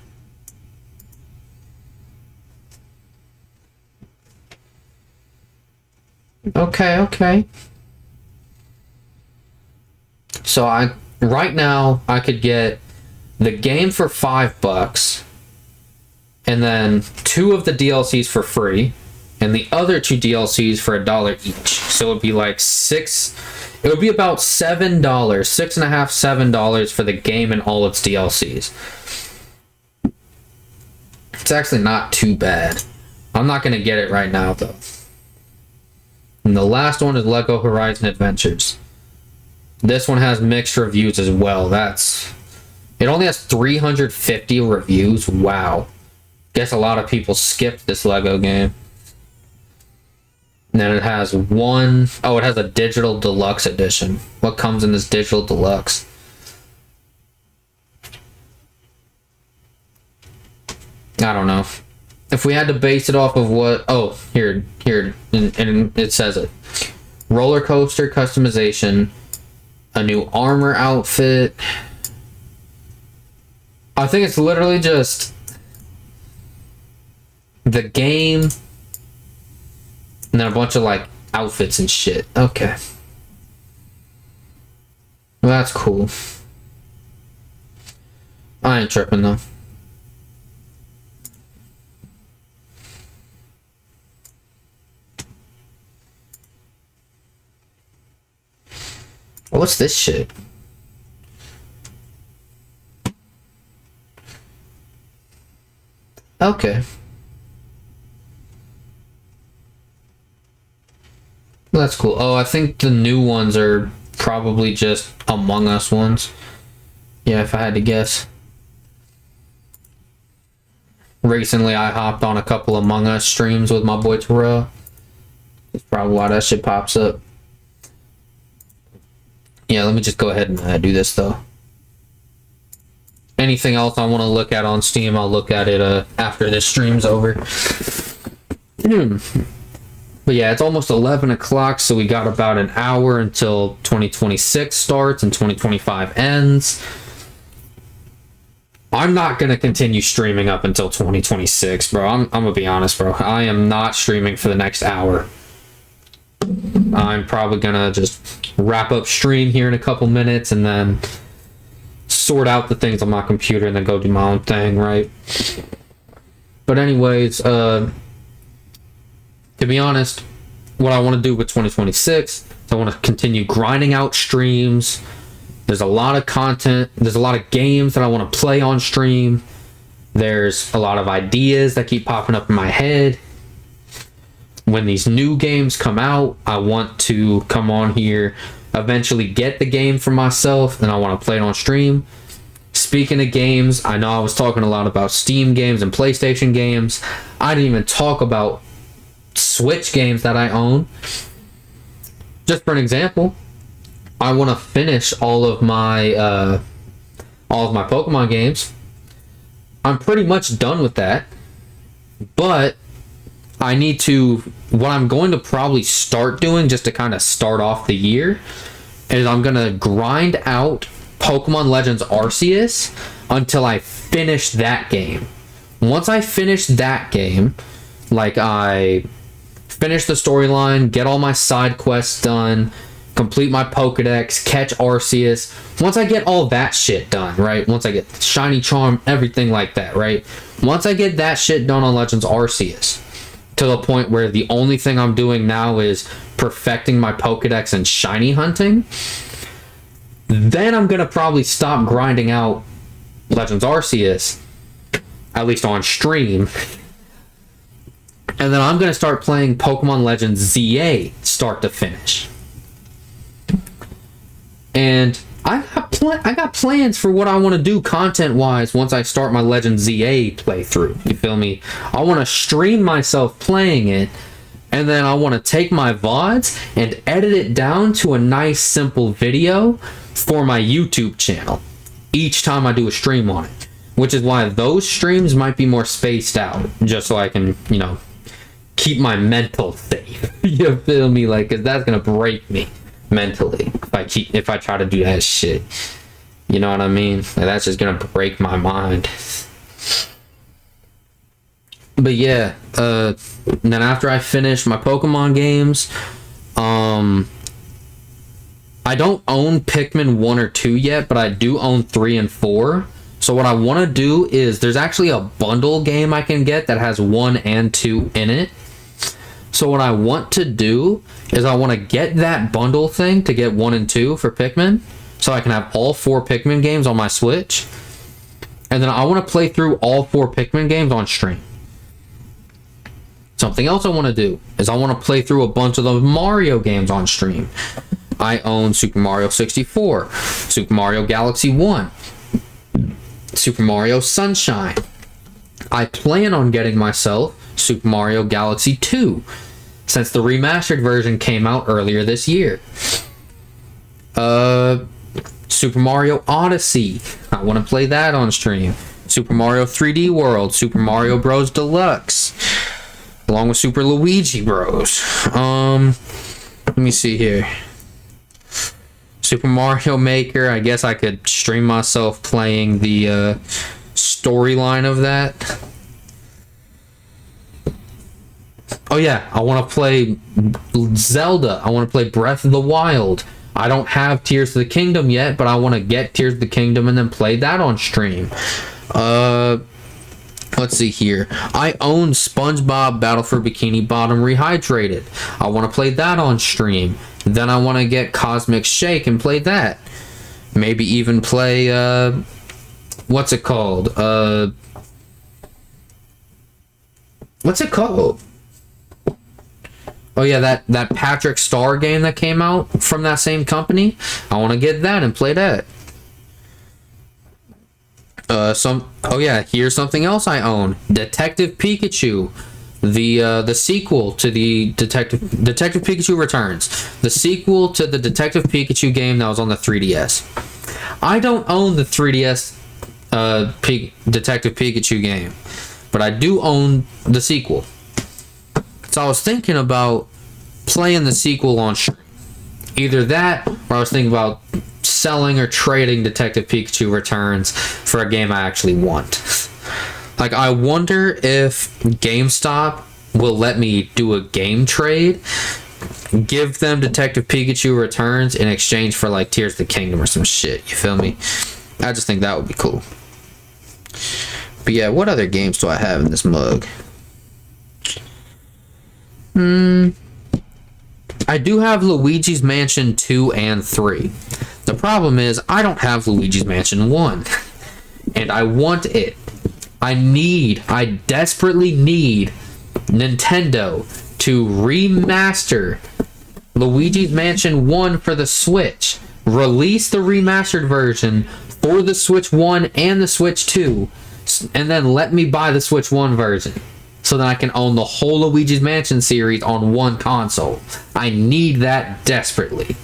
Okay. So right now I could get the game for $5 and then 2 of the DLCs for free and the other 2 DLCs for $1 each. So it would be like it would be about $7, $6.50, $7 for the game and all its DLCs. It's actually not too bad. I'm not gonna get it right now though. And the last one is Lego Horizon Adventures. This one has mixed reviews as well. It only has 350 reviews. Wow. Guess a lot of people skipped this Lego game. And then it has it has a digital deluxe edition. What comes in this digital deluxe? I don't know. If we had to base it off of what... Oh, here, and it says it. Roller coaster customization, a new armor outfit. I think it's literally just the game, and then a bunch of, like, outfits and shit. Okay. Well, that's cool. I ain't tripping, though. What's this shit? Okay. That's cool. Oh, I think the new ones are probably just Among Us ones. Yeah, if I had to guess. Recently, I hopped on a couple Among Us streams with my boy Terrell. That's probably why that shit pops up. Yeah, let me just go ahead and do this, though. Anything else I want to look at on Steam, I'll look at it after this stream's over. But yeah, it's almost 11 o'clock, so we got about an hour until 2026 starts and 2025 ends. I'm not going to continue streaming up until 2026, bro. I'm going to be honest, bro. I am not streaming for the next hour. I'm probably gonna just wrap up stream here in a couple minutes and then sort out the things on my computer and then go do my own thing, right? But anyways, to be honest, what I want to do with 2026 is I want to continue grinding out streams. There's a lot of content. There's a lot of games that I want to play on stream. There's a lot of ideas that keep popping up in my head. When these new games come out, I want to come on here, eventually get the game for myself, and I want to play it on stream. Speaking of games, I know I was talking a lot about Steam games and PlayStation games. I didn't even talk about Switch games that I own. Just for an example, I want to finish all of my Pokemon games. I'm pretty much done with that, but I need to, what I'm going to probably start doing just to kind of start off the year is I'm going to grind out Pokemon Legends Arceus until I finish that game. Once I finish that game, like I finish the storyline, get all my side quests done, complete my Pokedex, catch Arceus. Once I get all that shit done, right? Once I get Shiny Charm, everything like that, right? Once I get that shit done on Legends Arceus, to the point where the only thing I'm doing now is perfecting my Pokedex and shiny hunting, then I'm going to probably stop grinding out Legends Arceus, at least on stream. And then I'm going to start playing Pokemon Legends ZA start to finish. And I got plans for what I want to do content-wise once I start my Legends ZA playthrough. You feel me? I want to stream myself playing it, and then I want to take my VODs and edit it down to a nice, simple video for my YouTube channel each time I do a stream on it. Which is why those streams might be more spaced out, just so I can, you know, keep my mental safe. You feel me? Like, 'cause that's gonna break me mentally if I try to do that shit. You know what I mean? Like, that's just gonna break my mind. But yeah, then after I finish my Pokemon games, I don't own Pikmin 1 or 2 yet, but I do own 3 and 4. So what I want to do is, there's actually a bundle game I can get that has 1 and 2 in it. So what I want to do is I want to get that bundle thing to get 1 and 2 for Pikmin, so I can have all 4 Pikmin games on my Switch. And then I want to play through all 4 Pikmin games on stream. Something else I want to do is I want to play through a bunch of the Mario games on stream. I own Super Mario 64, Super Mario Galaxy 1, Super Mario Sunshine. I plan on getting myself Super Mario Galaxy 2, since the remastered version came out earlier this year. Super Mario Odyssey. I want to play that on stream. Super Mario 3D World, Super Mario Bros. Deluxe, along with Super Luigi Bros. Let me see here. Super Mario Maker. I guess I could stream myself playing the storyline of that. Oh yeah, I want to play Zelda. I want to play Breath of the Wild. I don't have Tears of the Kingdom yet, but I want to get Tears of the Kingdom and then play that on stream. Let's see here. I own SpongeBob Battle for Bikini Bottom Rehydrated. I want to play that on stream. Then I want to get Cosmic Shake and play that. Maybe even play, what's it called? What's it called? Oh yeah, that Patrick Star game that came out from that same company. I want to get that and play that. Oh yeah, here's something else I own. Detective Pikachu. The sequel to the Detective Pikachu Returns. The sequel to the Detective Pikachu game that was on the 3DS. I don't own the 3DS Detective Pikachu game, but I do own the sequel. So I was thinking about playing the sequel on stream. Either that, or I was thinking about selling or trading Detective Pikachu Returns for a game I actually want. Like, I wonder if GameStop will let me do a game trade, give them Detective Pikachu Returns in exchange for, like, Tears of the Kingdom or some shit. You feel me? I just think that would be cool. But yeah, what other games do I have in this mug? I do have Luigi's Mansion 2 and 3. The problem is, I don't have Luigi's Mansion 1. And I want it. I desperately need Nintendo to remaster Luigi's Mansion 1 for the Switch. Release the remastered version for the Switch 1 and the Switch 2. And then let me buy the Switch 1 version, so that I can own the whole Luigi's Mansion series on one console. I need that desperately.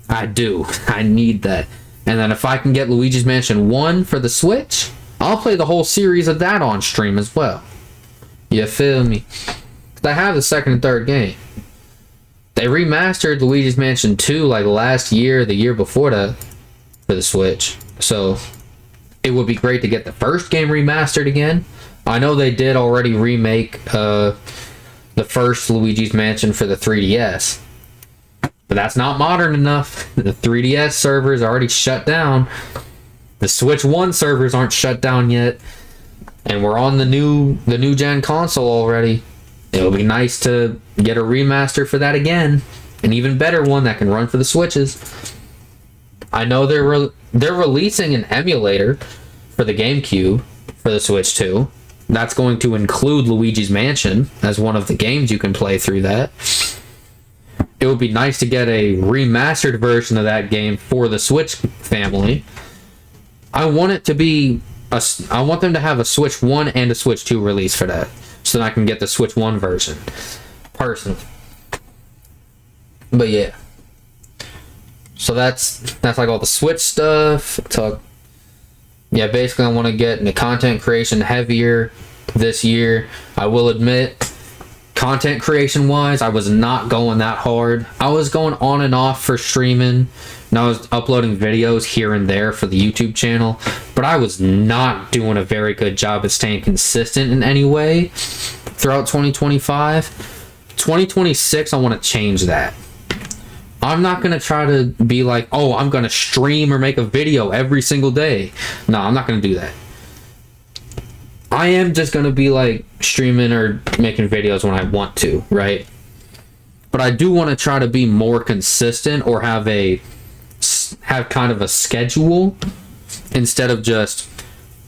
I do. I need that. And then if I can get Luigi's Mansion 1 for the Switch, I'll play the whole series of that on stream as well. You feel me? I have the second and third game. They remastered Luigi's Mansion 2 like last year, the year before that, for the Switch. So it would be great to get the first game remastered again. I know they did already remake the first Luigi's Mansion for the 3DS. But that's not modern enough. The 3DS servers are already shut down. The Switch 1 servers aren't shut down yet. And we're on the new gen console already. It'll be nice to get a remaster for that again. An even better one that can run for the Switches. I know they're releasing an emulator for the GameCube for the Switch 2. That's going to include Luigi's Mansion as one of the games you can play through that. It would be nice to get a remastered version of that game for the Switch family. I want them to have a Switch 1 and a Switch 2 release for that, so that I can get the Switch 1 version, personally. But yeah. So that's like all the Switch stuff. Yeah, basically I want to get into content creation heavier this year. I will admit, content creation wise, I was not going that hard. I was going on and off for streaming, and I was uploading videos here and there for the YouTube channel, but I was not doing a very good job of staying consistent in any way throughout 2025. 2026, I want to change that. I'm not going to try to be like, oh, I'm going to stream or make a video every single day. No, I'm not going to do that. I am just going to be like streaming or making videos when I want to, right? But I do want to try to be more consistent or have kind of a schedule instead of just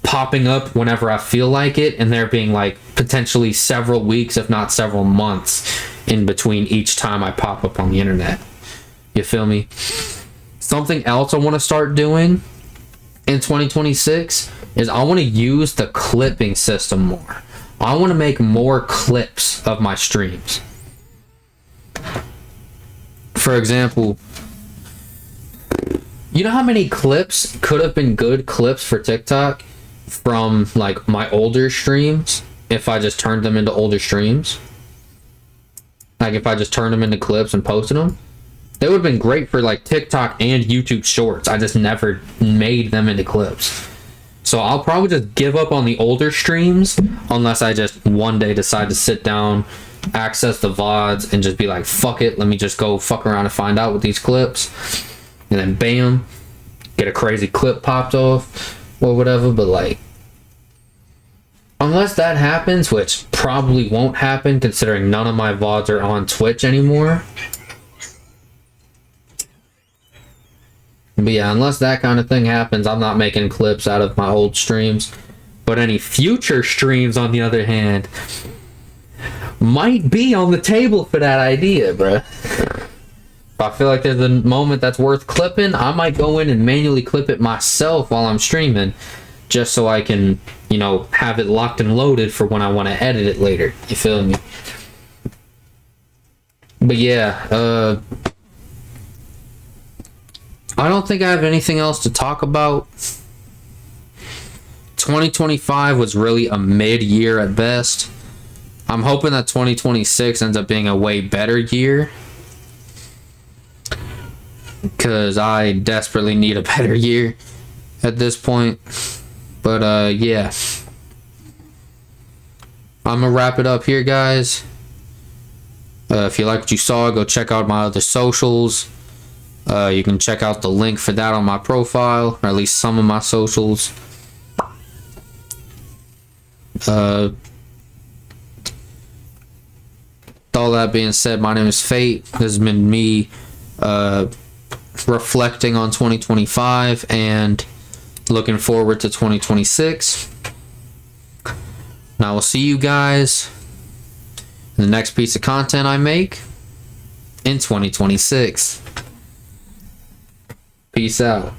popping up whenever I feel like it and there being like potentially several weeks, if not several months in between each time I pop up on the internet. You feel me? Something else I want to start doing in 2026 is I want to use the clipping system more. I want to make more clips of my streams. For example, you know how many clips could have been good clips for TikTok from like my older streams if I just turned them into older streams? Like if I just turned them into clips and posted them? They would have been great for like TikTok and YouTube Shorts. I just never made them into clips. So I'll probably just give up on the older streams unless I just one day decide to sit down, access the VODs, and just be like, fuck it, let me just go fuck around and find out with these clips. And then bam, get a crazy clip popped off or whatever. But like, unless that happens, which probably won't happen considering none of my VODs are on Twitch anymore. But yeah, unless that kind of thing happens, I'm not making clips out of my old streams. But any future streams, on the other hand, might be on the table for that idea, bruh. If I feel like there's a moment that's worth clipping, I might go in and manually clip it myself while I'm streaming, just so I can, you know, have it locked and loaded for when I want to edit it later. You feel me? But yeah, I don't think I have anything else to talk about. 2025 was really a mid-year at best. I'm hoping that 2026 ends up being a way better year, because I desperately need a better year at this point. But yeah, I'm gonna wrap it up here, guys. If you like what you saw, go check out my other socials. You can check out the link for that on my profile, or at least some of my socials. With all that being said, my name is Fate. This has been me reflecting on 2025 and looking forward to 2026. And I will see you guys in the next piece of content I make in 2026. Peace out.